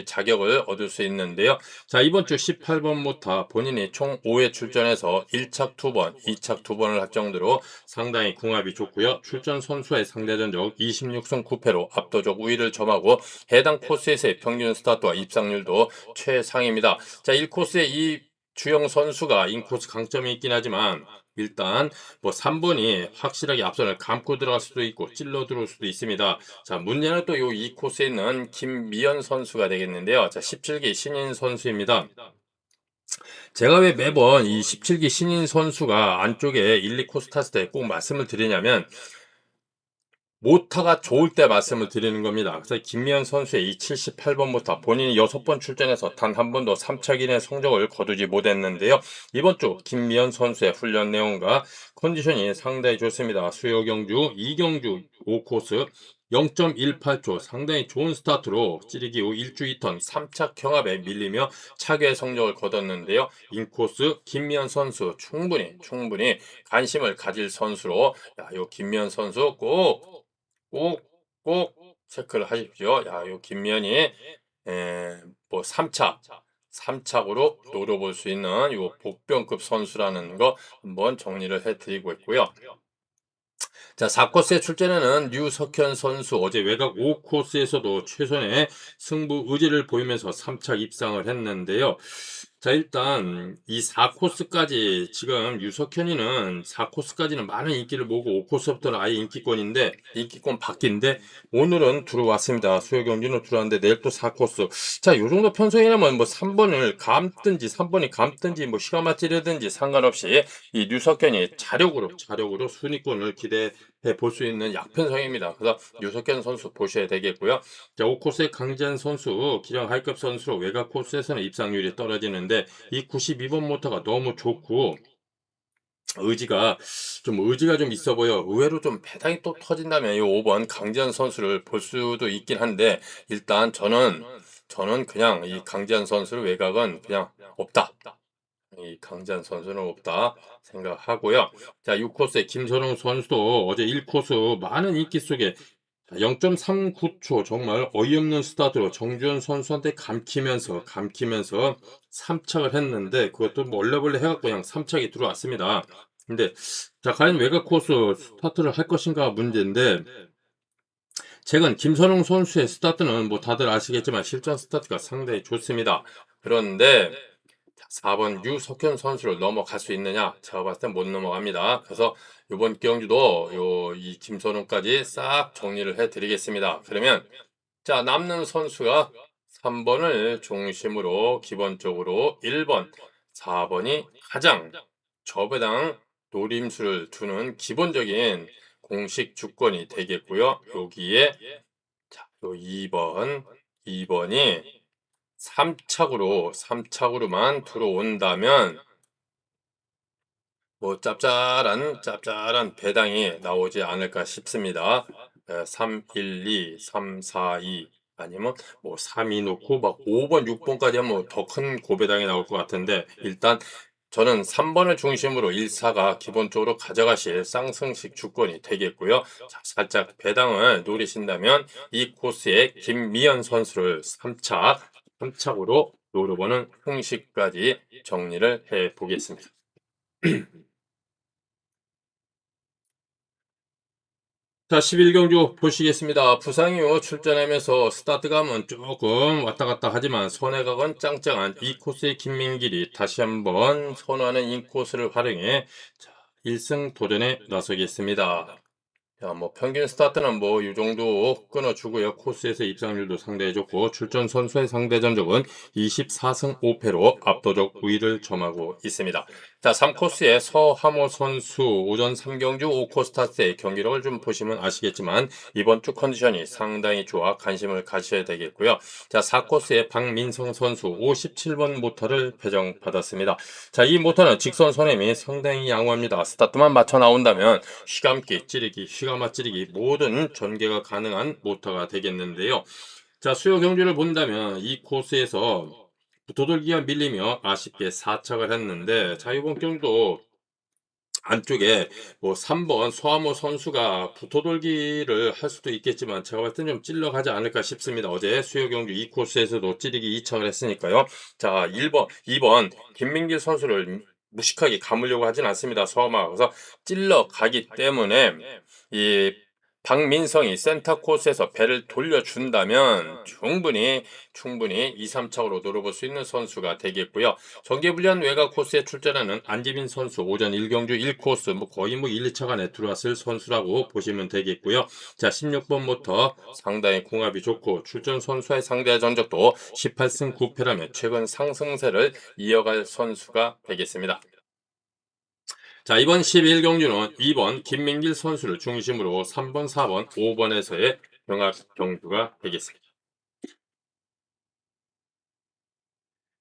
자격을 얻을 수 있는데요. 자, 이번 주 18번 모타 본인이 총 5회 출전해서 1착 2번, 2착 2번을 할 정도로 상당히 궁합이 좋고요. 출전 선수의 상대 전적 26승 9패로 압도적 우위를 점하고 해당 코스에서의 평균 스타트와 입상률도 최상입니다. 자, 1코스의 이 주영 선수가 인코스 강점이 있긴 하지만 일단 뭐 3번이 확실하게 앞선을 감고 들어갈 수도 있고 찔러 들어올 수도 있습니다. 자, 문제는 또 요 이 코스에 있는 김미연 선수가 되겠는데요. 자, 17기 신인 선수입니다. 제가 왜 매번 이 17기 신인 선수가 안쪽에 1, 2코스 탔을 때 꼭 말씀을 드리냐면 모타가 좋을 때 말씀을 드리는 겁니다. 그래서 김미연 선수의 이 78번 모타 본인이 6번 출전해서 단 한 번도 3차 이내 성적을 거두지 못했는데요. 이번 주 김미연 선수의 훈련 내용과 컨디션이 상당히 좋습니다. 수요 경주 2경주 5코스 0.18초 상당히 좋은 스타트로 찌르기 후 1주 2턴 3차 경합에 밀리며 차괴 성적을 거뒀는데요. 인코스 김미연 선수 충분히 관심을 가질 선수로 요 김미연 선수 꼭 체크를 하십시오. 야, 요 김면이 뭐 3착으로 노려볼 수 있는 요 복병급 선수라는 거 한번 정리를 해드리고 있고요. 자, 4코스에 출전하는 류석현 선수 어제 외곽 5코스에서도 최선의 승부 의지를 보이면서 3착 입상을 했는데요. 자, 일단 이 4코스까지 지금 유석현이는 4코스까지는 많은 인기를 모으고 5코스부터는 아예 인기권인데 인기권 바뀐데 오늘은 들어왔습니다. 수요 경기는 들어왔는데 내일 또 4코스. 자, 요 정도 편성이라면 뭐 3번을 감든지 3번이 감든지 뭐 시간 맞추려든지 상관없이 이 류석현이 자력으로 순위권을 기대해 볼 수 있는 약편성입니다. 그래서 류석현 선수 보셔야 되겠고요. 자, 5코스의 강재한 선수, 기량 하이급 선수로 외곽 코스에서는 입상률이 떨어지는데 이 92번 모터가 너무 좋고 의지가 좀 있어 보여. 의외로 좀 배당이 또 터진다면 이 5번 강재한 선수를 볼 수도 있긴 한데 일단 저는 그냥 이 강재한 선수를 외곽은 그냥 없다. 이 강재한 선수는 없다 생각하고요. 자, 6코스의 김선웅 선수도 어제 1코스 많은 인기 속에 0.39초 정말 어이없는 스타트로 정주현 선수한테 감키면서 3착을 했는데 그것도 뭐 얼레벌레 해갖고 그냥 3착이 들어왔습니다. 근데 자, 과연 외곽 코스 스타트를 할 것인가 문제인데 최근 김선웅 선수의 스타트는 뭐 다들 아시겠지만 실전 스타트가 상당히 좋습니다. 그런데 4번 유석현 선수를 넘어갈 수 있느냐? 제가 봤을 땐 못 넘어갑니다. 그래서 이번 경주도 이 김선웅까지 싹 정리를 해드리겠습니다. 그러면 자, 남는 선수가 3번을 중심으로 기본적으로 1번, 4번이 가장 저배당 노림수를 두는 기본적인 공식 주권이 되겠고요. 여기에 자, 요 2번이 3착으로만 들어온다면 뭐 짭짤한 배당이 나오지 않을까 싶습니다. 3, 1, 2, 3, 4, 2 아니면 뭐 3, 2 놓고 막 5번, 6번까지 하면 더 큰 고배당이 나올 것 같은데 일단 저는 3번을 중심으로 1, 4가 기본적으로 가져가실 쌍승식 주권이 되겠고요. 자, 살짝 배당을 노리신다면 이 코스에 김미연 선수를 3착으로 노려보는 형식까지 정리를 해 보겠습니다. 자, 11경주 보시겠습니다. 부상 이후 출전하면서 스타트감은 조금 왔다 갔다 하지만 손해각은 짱짱한 이 코스의 김민길이 다시 한번 선호하는 인코스를 활용해 자, 1승 도전에 나서겠습니다. 자, 뭐 평균 스타트는 뭐 이 정도 끊어주고요. 코스에서 입상률도 상당히 좋고 출전 선수의 상대 전적은 24승 5패로 압도적 우위를 점하고 있습니다. 자, 3코스의 서하모 선수 오전 3경주 5코스 타스의 경기력을 좀 보시면 아시겠지만 이번 주 컨디션이 상당히 좋아 관심을 가셔야 되겠고요. 자, 4코스의 박민성 선수 57번 모터를 배정받았습니다. 자, 이 모터는 직선 선임이 상당히 양호합니다. 스타트만 맞춰 나온다면 휘감기 찌르기 휘가 맞찌르기 모든 전개가 가능한 모터가 되겠는데요. 자, 수요 경주를 본다면 이 코스에서 도돌기가 밀리며 아쉽게 4착을 했는데 자, 이번 경주도 안쪽에 뭐 3번 서하모 선수가 붙어돌기를 할 수도 있겠지만 제가 봤을 땐 좀 찔러가지 않을까 싶습니다. 어제 수요 경주 2코스에서도 찌르기 2착을 했으니까요. 자, 2번 김민길 선수를 무식하게 감으려고 하진 않습니다. 서하모가. 그래서 찔러가기 때문에 이 박민성이 센터 코스에서 배를 돌려준다면 충분히 2, 3착으로 노려볼 수 있는 선수가 되겠고요. 정계불리한 외곽 코스에 출전하는 안지민 선수 오전 1경주 1코스 뭐 거의 뭐 1, 2차 안에 들어왔을 선수라고 보시면 되겠고요. 자, 16번부터 상당히 궁합이 좋고 출전 선수의 상대 전적도 18승 9패라며 최근 상승세를 이어갈 선수가 되겠습니다. 자, 이번 11경주는 2번 김민길 선수를 중심으로 3번, 4번, 5번에서의 병합 경주가 되겠습니다.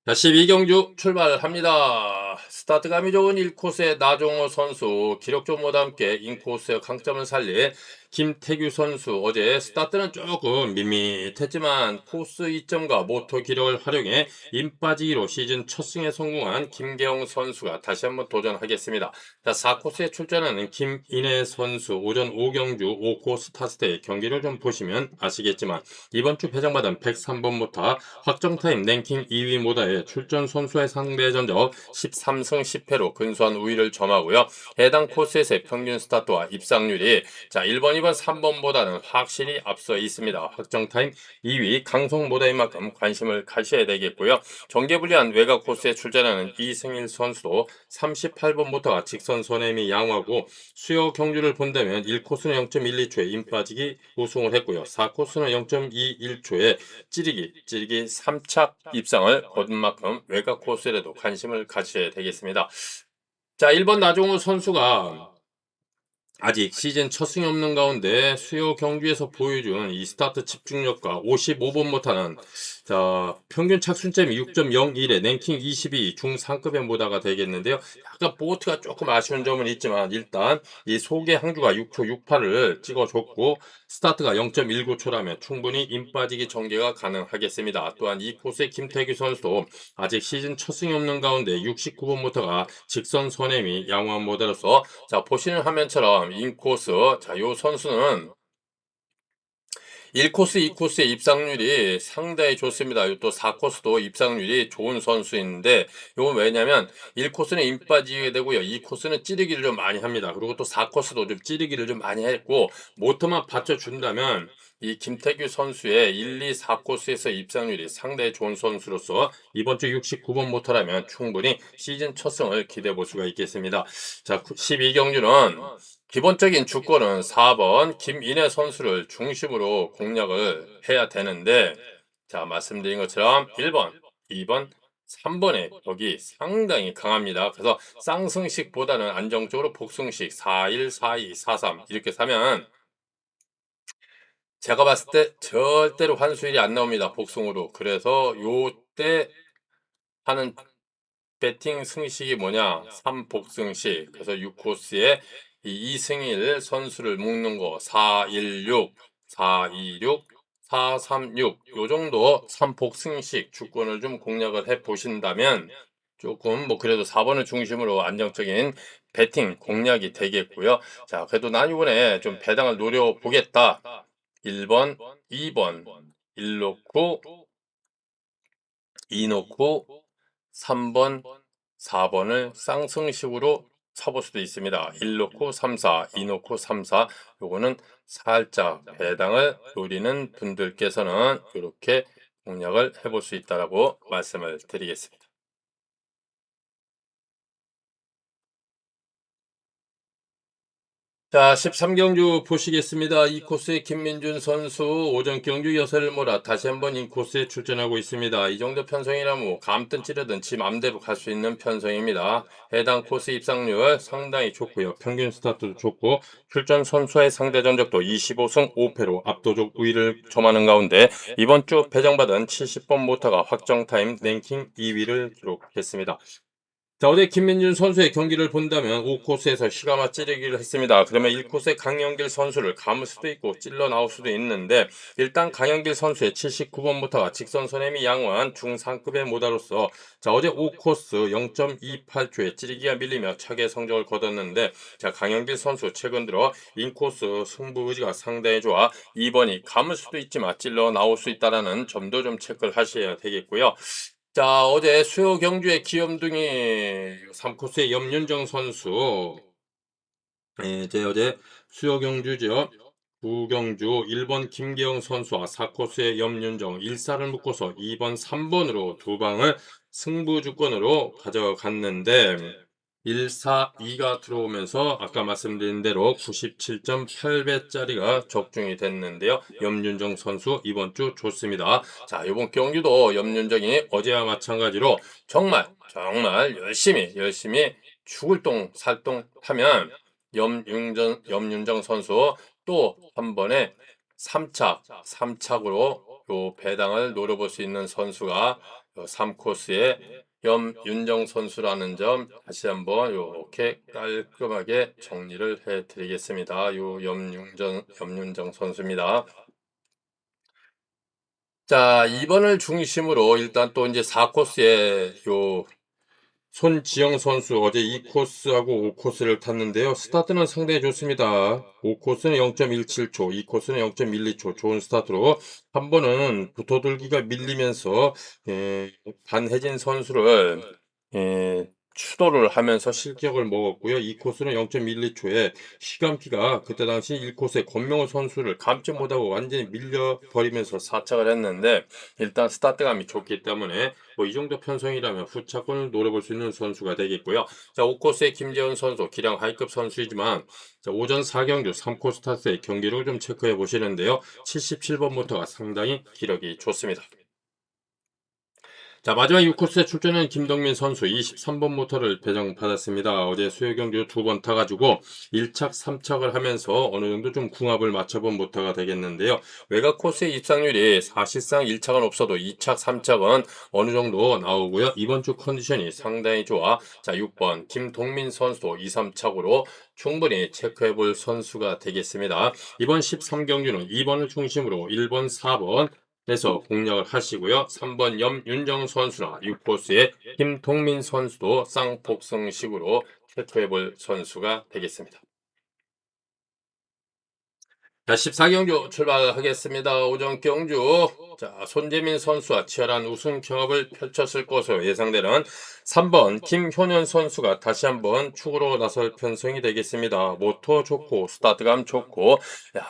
자, 12경주 출발합니다. 스타트감이 좋은 1코스의 나종호 선수, 기록점과 함께 인코스의 강점을 살린 김태규 선수. 어제 스타트는 조금 밋밋했지만 코스 이점과 모터 기록을 활용해 임 빠지기로 시즌 첫 승에 성공한 김계영 선수가 다시 한번 도전하겠습니다. 자, 4코스에 출전하는 김인혜 선수, 오전 5경주 5코스 탔을 때 경기를 좀 보시면 아시겠지만 이번 주 배정받은 103번부터 확정타임 랭킹 2위 모다의 출전 선수의 상대 전적 13승 10패로 근소한 우위를 점하고요. 해당 코스에서의 평균 스타트와 입상률이 자 1번, 2번, 3번보다는 확실히 앞서 있습니다. 확정타임 2위 강성 모다인 만큼 관심을 가셔야 되겠고요. 정계불리한 외곽 코스에 출전하는 이승일 선수도 38번부터가 직선 선행이 양호하고 수요 경주를 본다면 1코스는 0.12초에 임 빠지기 우승을 했고요. 4코스는 0.21초에 찌르기 3착 입상을 거둔 만큼 외곽 코스에도 관심을 가져야 되겠습니다. 자, 1번 나종우 선수가 아직 시즌 첫 승이 없는 가운데 수요 경주에서 보여준 이 스타트 집중력과 55번부터는 자, 평균 착순점이 6.01에 랭킹 22 중상급의 모다가 되겠는데요. 약간 보트가 조금 아쉬운 점은 있지만 일단 이 소개 항주가 6초 68을 찍어줬고 스타트가 0.19초라면 충분히 임 빠지기 전개가 가능하겠습니다. 또한 이 코스의 김태규 선수도 아직 시즌 첫 승이 없는 가운데 69번부터가 직선 선행이 양호한 모델로서 자, 보시는 화면처럼 인코스 자, 요 선수는 1코스, 2코스의 입상률이 상당히 좋습니다. 또 4코스도 입상률이 좋은 선수인데 이건 왜냐면 1코스는 임 빠지게 되고요. 2코스는 찌르기를 좀 많이 합니다. 그리고 또 4코스도 좀 찌르기를 좀 많이 했고 모터만 받쳐준다면 이 김태규 선수의 1, 2, 4코스에서 입상률이 상당히 좋은 선수로서 이번 주 69번 모터라면 충분히 시즌 첫 승을 기대해 볼 수가 있겠습니다. 자, 12경주는 기본적인 주권은 4번 김인혜 선수를 중심으로 공략을 해야 되는데 자, 말씀드린 것처럼 1번, 2번, 3번의 벽이 상당히 강합니다. 그래서 쌍승식보다는 안정적으로 복승식 4-1, 4-2, 4-3 이렇게 사면 제가 봤을 때 절대로 환수일이 안 나옵니다. 복승으로. 그래서 요때 하는 배팅 승식이 뭐냐? 3복승식. 그래서 6코스에 이 이승일 선수를 묶는 거 416, 426, 436 요 정도 3복승식 주권을 좀 공략을 해 보신다면 조금 뭐 그래도 4번을 중심으로 안정적인 배팅 공략이 되겠고요. 자, 그래도 난 이번에 좀 배당을 노려보겠다. 1번, 2번, 1 놓고 2 놓고 3번, 4번을 쌍승식으로 쳐볼 수도 있습니다. 1 놓고 3, 4, 2 놓고 3, 4 요거는 살짝 배당을 노리는 분들께서는 이렇게 공략을 해볼 수 있다라고 말씀을 드리겠습니다. 자, 13경주 보시겠습니다. 이 코스의 김민준 선수 오전 경주 여세를 몰아 다시 한번 인코스에 출전하고 있습니다. 이 정도 편성이라면 뭐 감든 찌르든 지 맘대로 갈 수 있는 편성입니다. 해당 코스 입상률 상당히 좋고요. 평균 스타트도 좋고 출전 선수의 상대 전적도 25승 5패로 압도적 우위를 점하는 가운데 이번 주 배정받은 70번 모터가 확정 타임 랭킹 2위를 기록했습니다. 자, 어제 김민준 선수의 경기를 본다면 5코스에서 시가마 찌르기를 했습니다. 그러면 1코스의 강영길 선수를 감을 수도 있고 찔러 나올 수도 있는데, 일단 강영길 선수의 79번부터가 직선 선행이 양호한 중상급의 모다로서 자, 어제 5코스 0.28초에 찌르기가 밀리며 차게 성적을 거뒀는데, 자, 강영길 선수 최근 들어 인코스 승부 의지가 상당히 좋아 2번이 감을 수도 있지만 찔러 나올 수 있다는 점도 좀 체크를 하셔야 되겠고요. 자, 어제 수요 경주의 귀염둥이 3코스의 염윤정 선수, 어제 수요 경주죠. 부경주 1번 김계영 선수와 4코스의 염윤정 1사를 묶어서 2번, 3번으로 두 방을 승부주권으로 가져갔는데 1, 4, 2가 들어오면서 아까 말씀드린 대로 97.8배짜리가 적중이 됐는데요. 염윤정 선수 이번 주 좋습니다. 자, 이번 경기도 염윤정이 어제와 마찬가지로 정말 열심히 죽을 똥 살똥 하면 염윤정 선수 또 한 번에 3착으로 요 배당을 노려볼 수 있는 선수가 3코스의 염윤정 선수라는 점 다시 한번 이렇게 깔끔하게 정리를 해 드리겠습니다. 요 염윤정 선수입니다. 자, 2번을 중심으로 일단 또 이제 4코스의 요 손지영 선수 어제 2코스하고 5코스를 탔는데요. 스타트는 상당히 좋습니다. 5코스는 0.17초, 2코스는 0.12초 좋은 스타트로 한 번은 붙어들기가 밀리면서 반혜진 선수를 추돌을 하면서 실격을 먹었고요. 2코스는 0.12초에 시간피가 그때 당시 1코스의 권명호 선수를 감지 못하고 완전히 밀려버리면서 사착을 했는데 일단 스타트감이 좋기 때문에 뭐 이 정도 편성이라면 후차권을 노려볼 수 있는 선수가 되겠고요. 자, 5코스의 김재훈 선수 기량 하이급 선수이지만 자, 오전 4경주 3코스 탔을 경기를 좀 체크해 보시는데요. 77번부터가 상당히 기록이 좋습니다. 자, 마지막 6코스에 출전한 김동민 선수 23번 모터를 배정받았습니다. 어제 수요경주 2번 타가지고 1착, 3착을 하면서 어느 정도 좀 궁합을 맞춰본 모터가 되겠는데요. 외곽 코스의 입상률이 사실상 1착은 없어도 2착, 3착은 어느 정도 나오고요. 이번 주 컨디션이 상당히 좋아. 자, 6번 김동민 선수도 2, 3착으로 충분히 체크해 볼 선수가 되겠습니다. 이번 13경주는 2번을 중심으로 1번, 4번, 에서 공략을 하시고요. 3번 염윤정 선수나 6코스의 김동민 선수도 쌍폭승식으로 체크해볼 선수가 되겠습니다. 자, 14경주 출발하겠습니다. 오전 경주. 자, 손재민 선수와 치열한 우승 경합을 펼쳤을 것으로 예상되는 3번 김효년 선수가 다시 한번 축으로 나설 편성이 되겠습니다. 모터 좋고 스타트감 좋고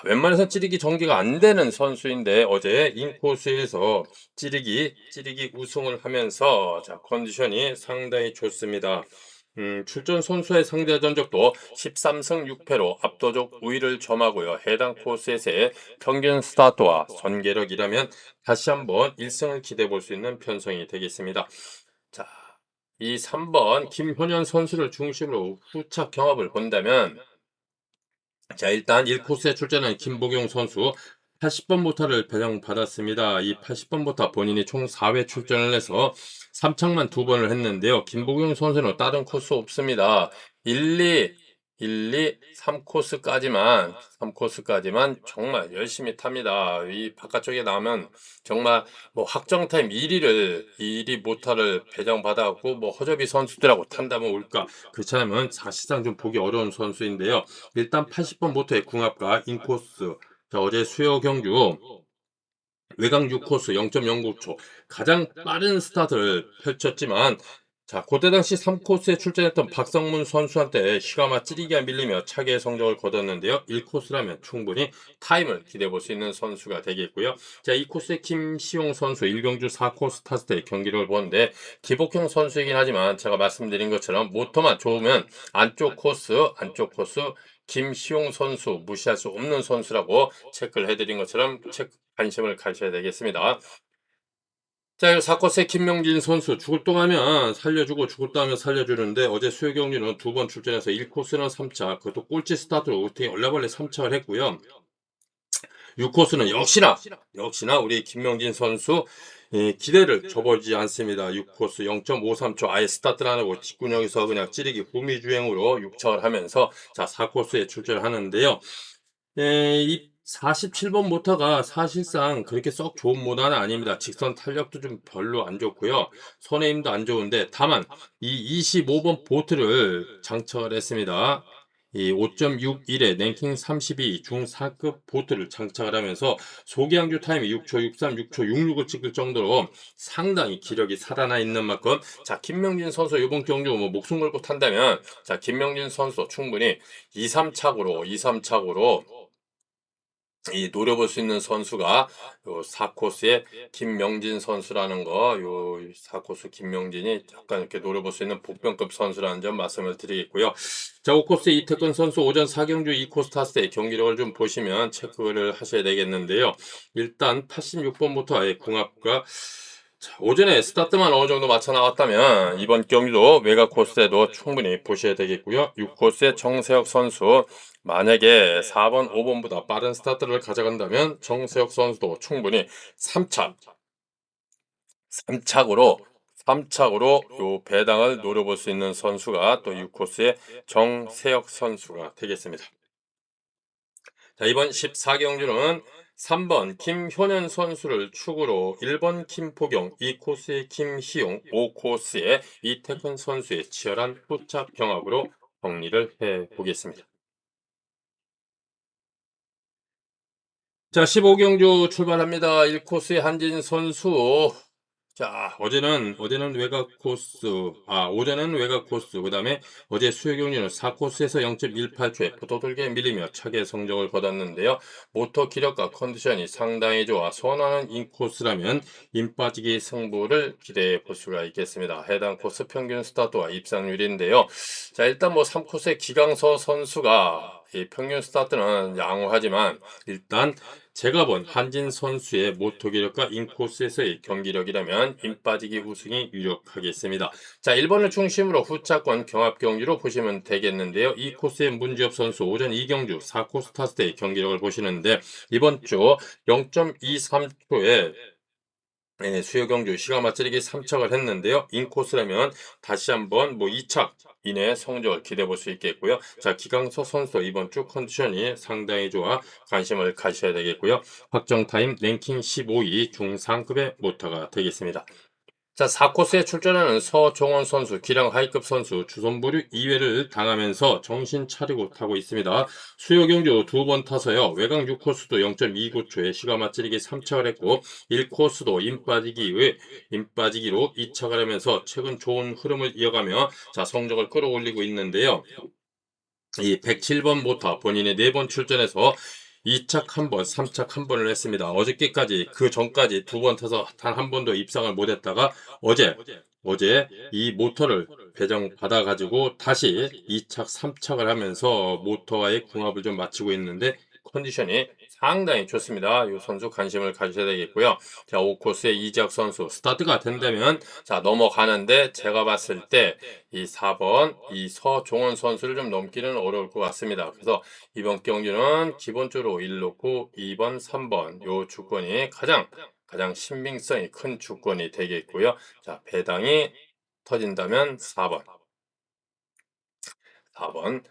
웬만해서 찌르기 전개가 안 되는 선수인데 어제 인코스에서 찌르기 우승을 하면서 자, 컨디션이 상당히 좋습니다. 출전 선수의 상대 전적도 13승 6패로 압도적 우위를 점하고요. 해당 코스에서의 평균 스타트와 전개력이라면 다시 한번 1승을 기대해 볼 수 있는 편성이 되겠습니다. 자, 이 3번 김효년 선수를 중심으로 후착 경합을 본다면 자, 일단 1코스에 출전한 김보경 선수 80번 모터를 배정받았습니다. 이 80번 모터 본인이 총 4회 출전을 해서 3착만 2번을 했는데요. 김보경 선수는 다른 코스 없습니다. 3코스까지만 정말 열심히 탑니다. 이 바깥쪽에 나오면 정말 뭐 확정 타임 1위 모터를 배정받아갖고 뭐 허접이 선수들하고 탄다면 올까? 그렇지 않으면 사실상 좀 보기 어려운 선수인데요. 일단 80번 모터의 궁합과 인코스 자, 어제 수요 경주 외곽 6코스 0.09초 가장 빠른 스타트를 펼쳤지만 자, 그때 당시 3코스에 출전했던 박성문 선수한테 시가마 찌르기가 밀리며 차기의 성적을 거뒀는데요. 1코스라면 충분히 타임을 기대해 볼 수 있는 선수가 되겠고요. 자, 2코스의 김시용 선수 1경주 4코스 탔을 때 경기를 보는데 기복형 선수이긴 하지만 제가 말씀드린 것처럼 모터만 좋으면 안쪽 코스 김시용 선수 무시할 수 없는 선수라고 체크를 해드린 것처럼 관심을 가셔야 되겠습니다. 자, 이 4코스의 김명진 선수 죽을 동 하면 살려주고 죽을 동 하면 살려주는데 어제 수요 경기는 2번 출전해서 1코스는 3착 그것도 꼴찌 스타트로 어떻게 얼라벌레 3착을 했고요. 6코스는 역시나 우리 김명진 선수 기대를 줘보지 않습니다. 6코스 0.53초 아예 스타트를 안 하고 뒷구녕에서 그냥 찌르기 후미주행으로 육착을 하면서 자 4코스에 출전을 하는데요. 이 47번 모터가 사실상 그렇게 썩 좋은 모터는 아닙니다. 직선 탄력도 좀 별로 안 좋고요. 손의 힘도 안 좋은데 다만 이 25번 보트를 장착을 했습니다. 이 5.61에 랭킹 32 중상급 보트를 장착을 하면서 소기항주 타임이 6초 63, 6초 66을 찍을 정도로 상당히 기력이 살아나 있는 만큼 자 김명진 선수 이번 경주 뭐 목숨 걸고 탄다면 자 김명진 선수 충분히 2, 3착으로 이 노려볼 수 있는 선수가 요 4코스의 김명진 선수라는 거, 요 4코스 김명진이 약간 이렇게 노려볼 수 있는 복병급 선수라는 점 말씀을 드리겠고요. 자, 5코스 이태근 선수 오전 4경주 2코스 탔을 때 경기력을 좀 보시면 체크를 하셔야 되겠는데요. 일단 86번부터 아예 궁합과 자, 오전에 스타트만 어느 정도 맞춰 나왔다면 이번 경기도 외곽 코스에도 충분히 보셔야 되겠고요. 6코스의 정세혁 선수 만약에 4번, 5번보다 빠른 스타트를 가져간다면 정세혁 선수도 충분히 3착으로 요 배당을 노려볼 수 있는 선수가 또 6코스의 정세혁 선수가 되겠습니다. 자, 이번 14경주는 3번 김효년 선수를 축으로 1번 김포경, 2코스의 김희용, 5코스의 이태근 선수의 치열한 후착 경합으로 정리를 해보겠습니다. 자, 15경주 출발합니다. 1코스의 한진 선수. 자, 어제는 외곽 코스, 오전은 외곽 코스, 그 다음에 어제 수요 경주는 4코스에서 0.18초에 포도돌게 밀리며 차게 성적을 거뒀는데요. 모터 기력과 컨디션이 상당히 좋아 선호하는 인코스라면 인 빠지기 승부를 기대해 볼 수가 있겠습니다. 해당 코스 평균 스타트와 입상률인데요. 자, 일단 뭐 3코스의 기강서 선수가 이 평균 스타트는 양호하지만 일단 제가 본 한진 선수의 모터 기력과 인코스에서의 경기력이라면 인 빠지기 우승이 유력하겠습니다. 자, 1번을 중심으로 후차권 경합 경기로 보시면 되겠는데요. 이 코스의 문지엽 선수 오전 2경주 4코스 탔을 때의 경기력을 보시는데 이번 주 0.23초에 수요 경주 시간 맞추기 3착을 했는데요. 인코스라면 다시 한번 뭐 2착 이내 성적을 기대해 볼 수 있겠고요. 자, 기강서 선수 이번 주 컨디션이 상당히 좋아 관심을 가셔야 되겠고요. 확정 타임 랭킹 15위 중상급의 모터가 되겠습니다. 자, 4코스에 출전하는 서종원 선수, 기량 하이급 선수, 주선부류 2회를 당하면서 정신 차리고 타고 있습니다. 수요 경주 2번 타서요. 외곽 6코스도 0.29초에 시간 맞추기 3착을 했고 1코스도 인 빠지기로 2착을 하면서 최근 좋은 흐름을 이어가며 자, 성적을 끌어올리고 있는데요. 이 107번 모터 본인의 4번 출전해서 2착 1번, 3착 1번을 했습니다. 어저께까지 그 전까지 2번 타서 단 한 번도 입상을 못했다가 어제 이 모터를 배정받아 가지고 다시 2착, 3착을 하면서 모터와의 궁합을 좀 맞추고 있는데 컨디션이 상당히 좋습니다. 이 선수 관심을 가지셔야 되겠고요. 자, 5코스의 이지학 선수 스타트가 된다면 자, 넘어가는데 제가 봤을 때 이 4번 이 서종원 선수를 좀 넘기는 어려울 것 같습니다. 그래서 이번 경기는 기본적으로 1 놓고 2번, 3번 요 주권이 가장 신빙성이 큰 주권이 되겠고요. 자, 배당이 터진다면 4번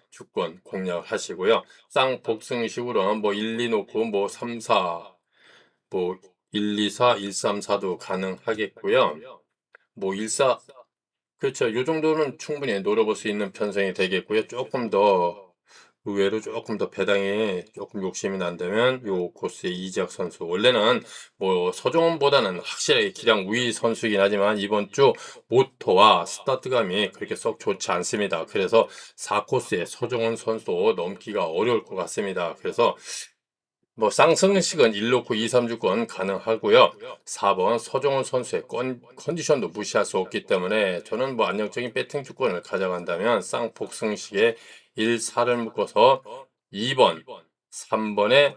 주권 공략하시고요. 쌍복승식으로는 뭐 1, 2 놓고 뭐 3, 4, 뭐 1, 2, 4, 1, 3, 4도 가능하겠고요. 뭐 1, 4, 그렇죠. 요 정도는 충분히 노려볼 수 있는 편성이 되겠고요. 조금 더 의외로 조금 더 배당이 조금 욕심이 난다면 요 코스의 이지학 선수 원래는 뭐 서종원보다는 확실하게 기량 우위 선수이긴 하지만 이번 주 모터와 스타트감이 그렇게 썩 좋지 않습니다. 그래서 4코스의 서종원 선수도 넘기가 어려울 것 같습니다. 그래서 뭐 쌍승식은 1 놓고 2, 3주권 가능하고요. 4번 서정훈 선수의 컨디션도 무시할 수 없기 때문에 저는 뭐 안정적인 배팅 주권을 가져간다면 쌍복승식에 1, 4를 묶어서 2번, 3번에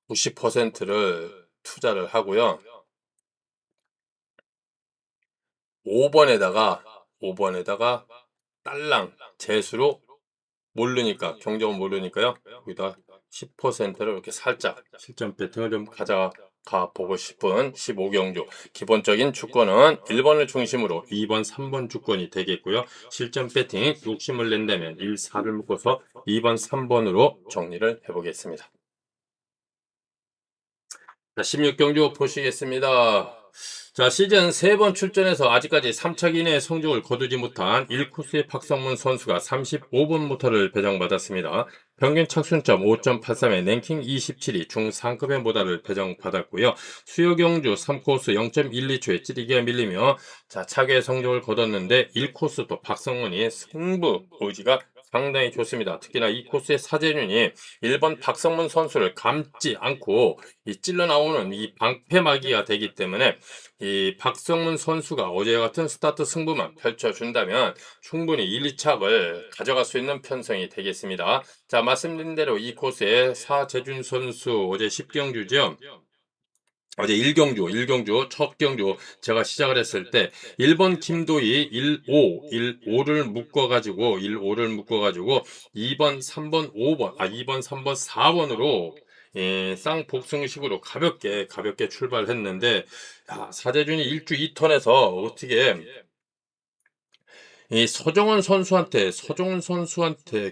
90%를 투자를 하고요. 5번에다가 딸랑 재수로 모르니까 경적은 모르니까요. 여기다 10%를 이렇게 살짝 실전 배팅을 좀 가보고 싶은 15경주. 기본적인 주권은 1번을 중심으로 2번, 3번 주권이 되겠고요. 실전 배팅 욕심을 낸다면 1, 4를 묶어서 2번, 3번으로 정리를 해보겠습니다. 자, 16경주 보시겠습니다. 자, 시즌 3번 출전해서 아직까지 3착 이내의 성적을 거두지 못한 1코스의 박성문 선수가 35번 모터를 배정받았습니다. 평균 착순점 5.83에 랭킹 27위 중상급의 모달을 배정받았고요. 수요 경주 3코스 0.12초에 찌르기가 밀리며 자, 차괴 성적을 거뒀는데 1코스도 박성문이 승부 의지가 상당히 좋습니다. 특히나 이 코스의 사제윤이 1번 박성문 선수를 감지 않고 이 찔러 나오는 이 방패막이가 되기 때문에 이 박성문 선수가 어제 같은 스타트 승부만 펼쳐준다면 충분히 1, 2착을 가져갈 수 있는 편성이 되겠습니다. 자, 말씀드린 대로 이 코스에 사재준 선수 어제 10경주죠. 어제 1경주 첫 경주 제가 시작을 했을 때 1번 김도희 15를 묶어가지고 2번, 3번, 2번, 3번, 4번으로 예, 쌍복승식으로 가볍게 출발했는데 야, 사대준이 일주 2턴에서 어떻게 이 서정훈 선수한테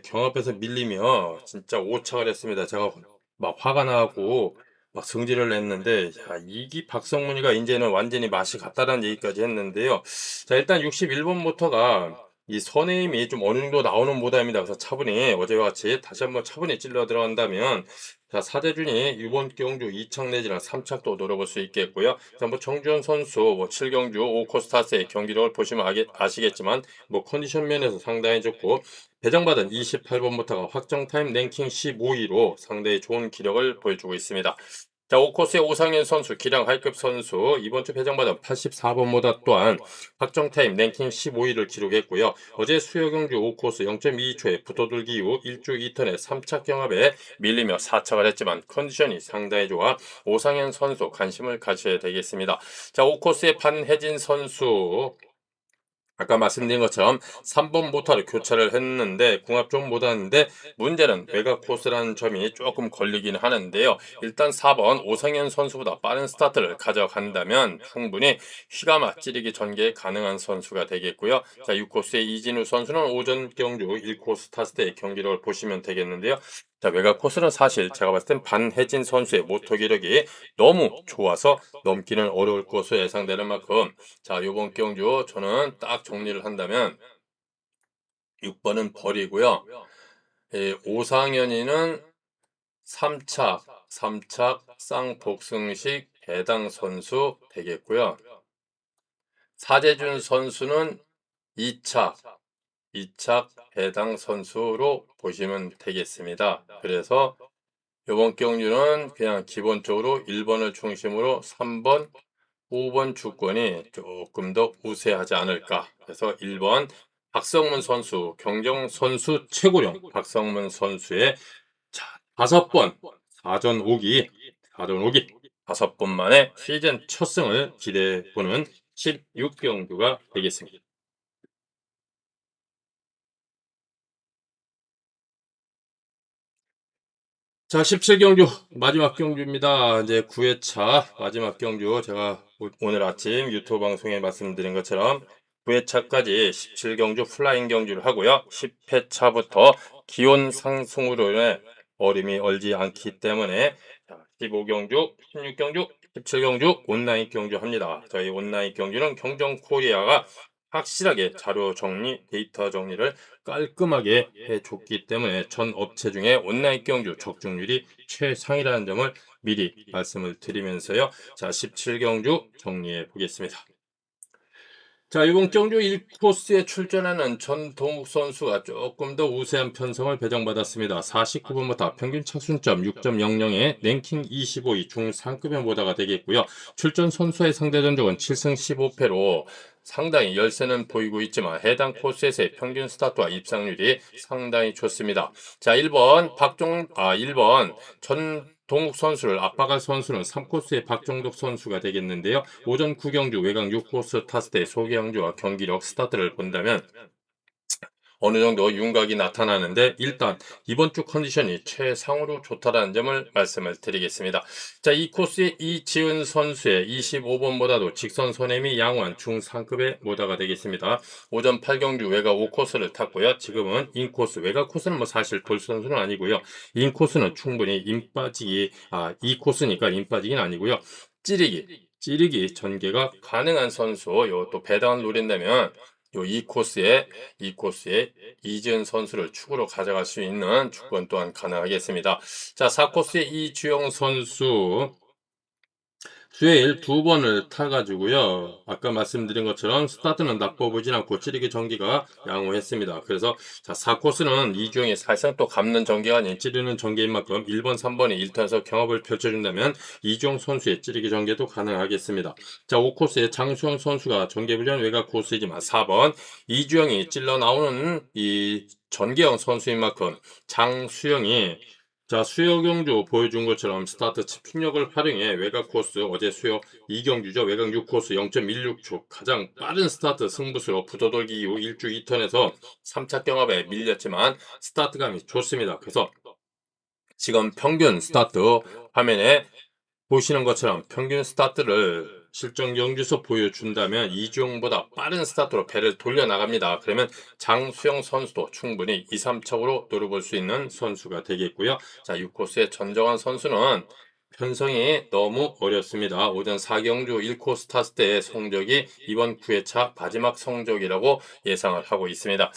경합에서 밀리며 진짜 오착을 했습니다. 제가 막 화가 나고 막 승질을 냈는데 야, 이기 박성문이가 이제는 완전히 맛이 갔다라는 얘기까지 했는데요. 자, 일단 61번 모터가 이 선에임이 좀 어느 정도 나오는 모드입니다. 그래서 차분히 어제와 같이 다시 한번 차분히 찔러 들어간다면 자, 사대준이 이번 경주 2착 내지나 3착도 노려볼 수 있겠고요. 자, 뭐 정주현 선수 뭐 7경주 5코스타스의 경기력을 보시면 아시겠지만 뭐 컨디션 면에서 상당히 좋고 배정받은 28번부터가 확정 타임 랭킹 15위로 상당히 좋은 기력을 보여주고 있습니다. 자, 5코스의 오상현 선수, 기량 하이급 선수, 이번 주 배정받은 84번보다 또한 확정 타임 랭킹 15위를 기록했고요. 어제 수요 경주 5코스 0.22초에 붙어들기 이후 1주 2턴의 3착 경합에 밀리며 4착을 했지만 컨디션이 상당히 좋아 오상현 선수 관심을 가져야 되겠습니다. 자, 5코스의 반혜진 선수, 아까 말씀드린 것처럼 3번 모터를 교체를 했는데 궁합 좀 못하는데 문제는 외곽 코스라는 점이 조금 걸리긴 하는데요. 일단 4번 오상현 선수보다 빠른 스타트를 가져간다면 충분히 휘가 찌르기 전개 가능한 선수가 되겠고요. 자, 6코스의 이진우 선수는 오전 경주 1코스 탔을 때의 경기력을 보시면 되겠는데요. 자, 외곽 코스는 사실 제가 봤을 땐 반혜진 선수의 모터 기력이 너무 좋아서 넘기는 어려울 것으로 예상되는 만큼 자, 요번 경주 저는 딱 정리를 한다면 6번은 버리고요. 오상현이는 3착 쌍복승식 해당 선수 되겠고요. 사재준 선수는 2착 해당 선수로 보시면 되겠습니다. 그래서 이번 경주는 그냥 기본적으로 1번을 중심으로 3번, 5번 주권이 조금 더 우세하지 않을까. 그래서 1번 박성문 선수, 경정 선수 최고령 박성문 선수의 자, 5번 4전 5기 5번 만에 시즌 첫 승을 기대해보는 16경주가 되겠습니다. 자, 17경주 마지막 경주입니다. 이제 9회차 마지막 경주 제가 오늘 아침 유튜브 방송에 말씀드린 것처럼 9회차까지 17경주 플라잉 경주를 하고요. 10회차부터 기온 상승으로 인해 얼음이 얼지 않기 때문에 15경주, 16경주, 17경주 온라인 경주 합니다. 저희 온라인 경주는 경정코리아가 확실하게 자료 정리, 데이터 정리를 깔끔하게 해줬기 때문에 전 업체 중에 온라인 경주 적중률이 최상이라는 점을 미리 말씀을 드리면서요. 자, 17경주 정리해 보겠습니다. 자, 이번 경주 1코스에 출전하는 전동욱 선수가 조금 더 우세한 편성을 배정받았습니다. 49번부터 평균 착순점 6.00에 랭킹 25위 중상급의 모다가 되겠고요. 출전 선수의 상대 전적은 7승 15패로 상당히 열세는 보이고 있지만 해당 코스에서의 평균 스타트와 입상률이 상당히 좋습니다. 자, 1번 전동욱 선수를 압박할 선수는 3코스의 박정덕 선수가 되겠는데요. 오전 9경주 외곽 6코스 탔을 때 소개양주와 경기력 스타트를 본다면 어느 정도 윤곽이 나타나는데 일단 이번 주 컨디션이 최상으로 좋다라는 점을 말씀을 드리겠습니다. 자, 이 코스의 이지은 선수의 25번보다도 직선 손해미 양호한 중상급의 모다가 되겠습니다. 오전 8경주 외곽 5코스를 탔고요. 지금은 인코스, 외곽 코스는 뭐 사실 돌 선수는 아니고요. 인코스는 충분히 이 코스니까 인 빠지기는 아니고요. 찌르기 전개가 가능한 선수, 요 또 배당을 노린다면 요 이 코스에 이지은 선수를 축으로 가져갈 수 있는 주권 또한 가능하겠습니다. 자, 4코스의 이주영 선수 수요일 2번을 타가지고요. 아까 말씀드린 것처럼 스타트는 나빠보진 않고 찌르기 전개가 양호했습니다. 그래서 자, 4코스는 이주영이 사실상 또 감는 전개가 아닌 찌르는 전개인 만큼 1번, 3번이 1턴에서 경합을 펼쳐준다면 이주영 선수의 찌르기 전개도 가능하겠습니다. 자, 5코스의 장수영 선수가 전개불량 외곽 코스이지만 4번 이주영이 찔러 나오는 이 전개형 선수인 만큼 장수영이 자, 수요 경주 보여준 것처럼 스타트 집중력을 활용해 외곽 코스 어제 수요 2경주죠. 외곽 6코스 0.16초 가장 빠른 스타트 승부수로 부도돌기 이후 1주 2턴에서 3차 경합에 밀렸지만 스타트감이 좋습니다. 그래서 지금 평균 스타트 화면에 보시는 것처럼 평균 스타트를 실전 경주에서 보여준다면 이주영보다 빠른 스타트로 배를 돌려나갑니다. 그러면 장수영 선수도 충분히 2, 3척으로 노려볼 수 있는 선수가 되겠고요. 자, 6코스의 전정환 선수는 편성이 너무 어렵습니다. 오전 4경주 1코스 탔을 때의 성적이 이번 9회차 마지막 성적이라고 예상을 하고 있습니다.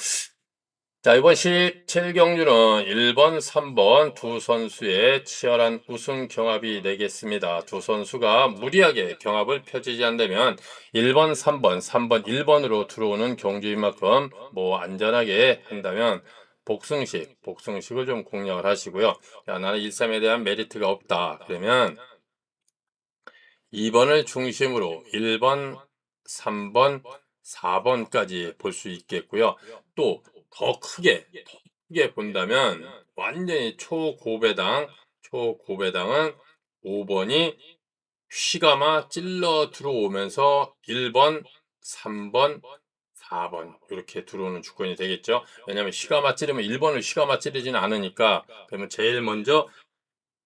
자, 이번 17경주는 1번, 3번 두 선수의 치열한 우승 경합이 되겠습니다. 두 선수가 무리하게 경합을 펼치지 않다면 1번, 3번, 1번으로 들어오는 경주인 만큼 뭐 안전하게 한다면 복승식을 좀 공략을 하시고요. 야, 나는 1-3에 대한 메리트가 없다. 그러면 2번을 중심으로 1번, 3번, 4번까지 볼 수 있겠고요. 또 더 크게 본다면 완전히 초고배당은 5번이 휘가마 찔러 들어오면서 1번, 3번, 4번 이렇게 들어오는 주권이 되겠죠. 왜냐하면 휘가마 찌르면 1번을 휘가마 찌르지는 않으니까 그러면 제일 먼저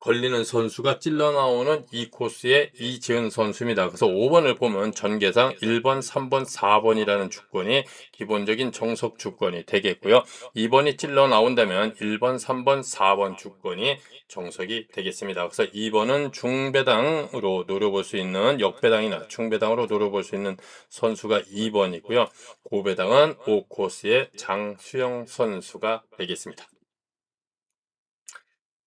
걸리는 선수가 찔러 나오는 이 코스의 이지은 선수입니다. 그래서 5번을 보면 전개상 1번, 3번, 4번이라는 주권이 기본적인 정석 주권이 되겠고요. 2번이 찔러 나온다면 1번, 3번, 4번 주권이 정석이 되겠습니다. 그래서 2번은 중배당으로 노려볼 수 있는 역배당이나 중배당으로 노려볼 수 있는 선수가 2번이고요. 고배당은 5코스의 장수영 선수가 되겠습니다.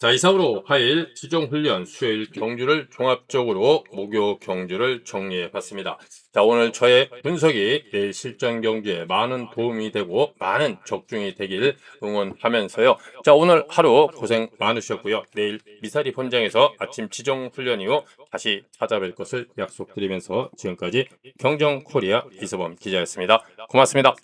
자, 이상으로 화요일 지정훈련, 수요일 경주를 종합적으로 목요 경주를 정리해 봤습니다. 자, 오늘 저의 분석이 내일 실전 경주에 많은 도움이 되고 많은 적중이 되길 응원하면서요. 자, 오늘 하루 고생 많으셨고요. 내일 미사리 본장에서 아침 지정훈련 이후 다시 찾아뵐 것을 약속드리면서 지금까지 경정코리아 이서범 기자였습니다. 고맙습니다.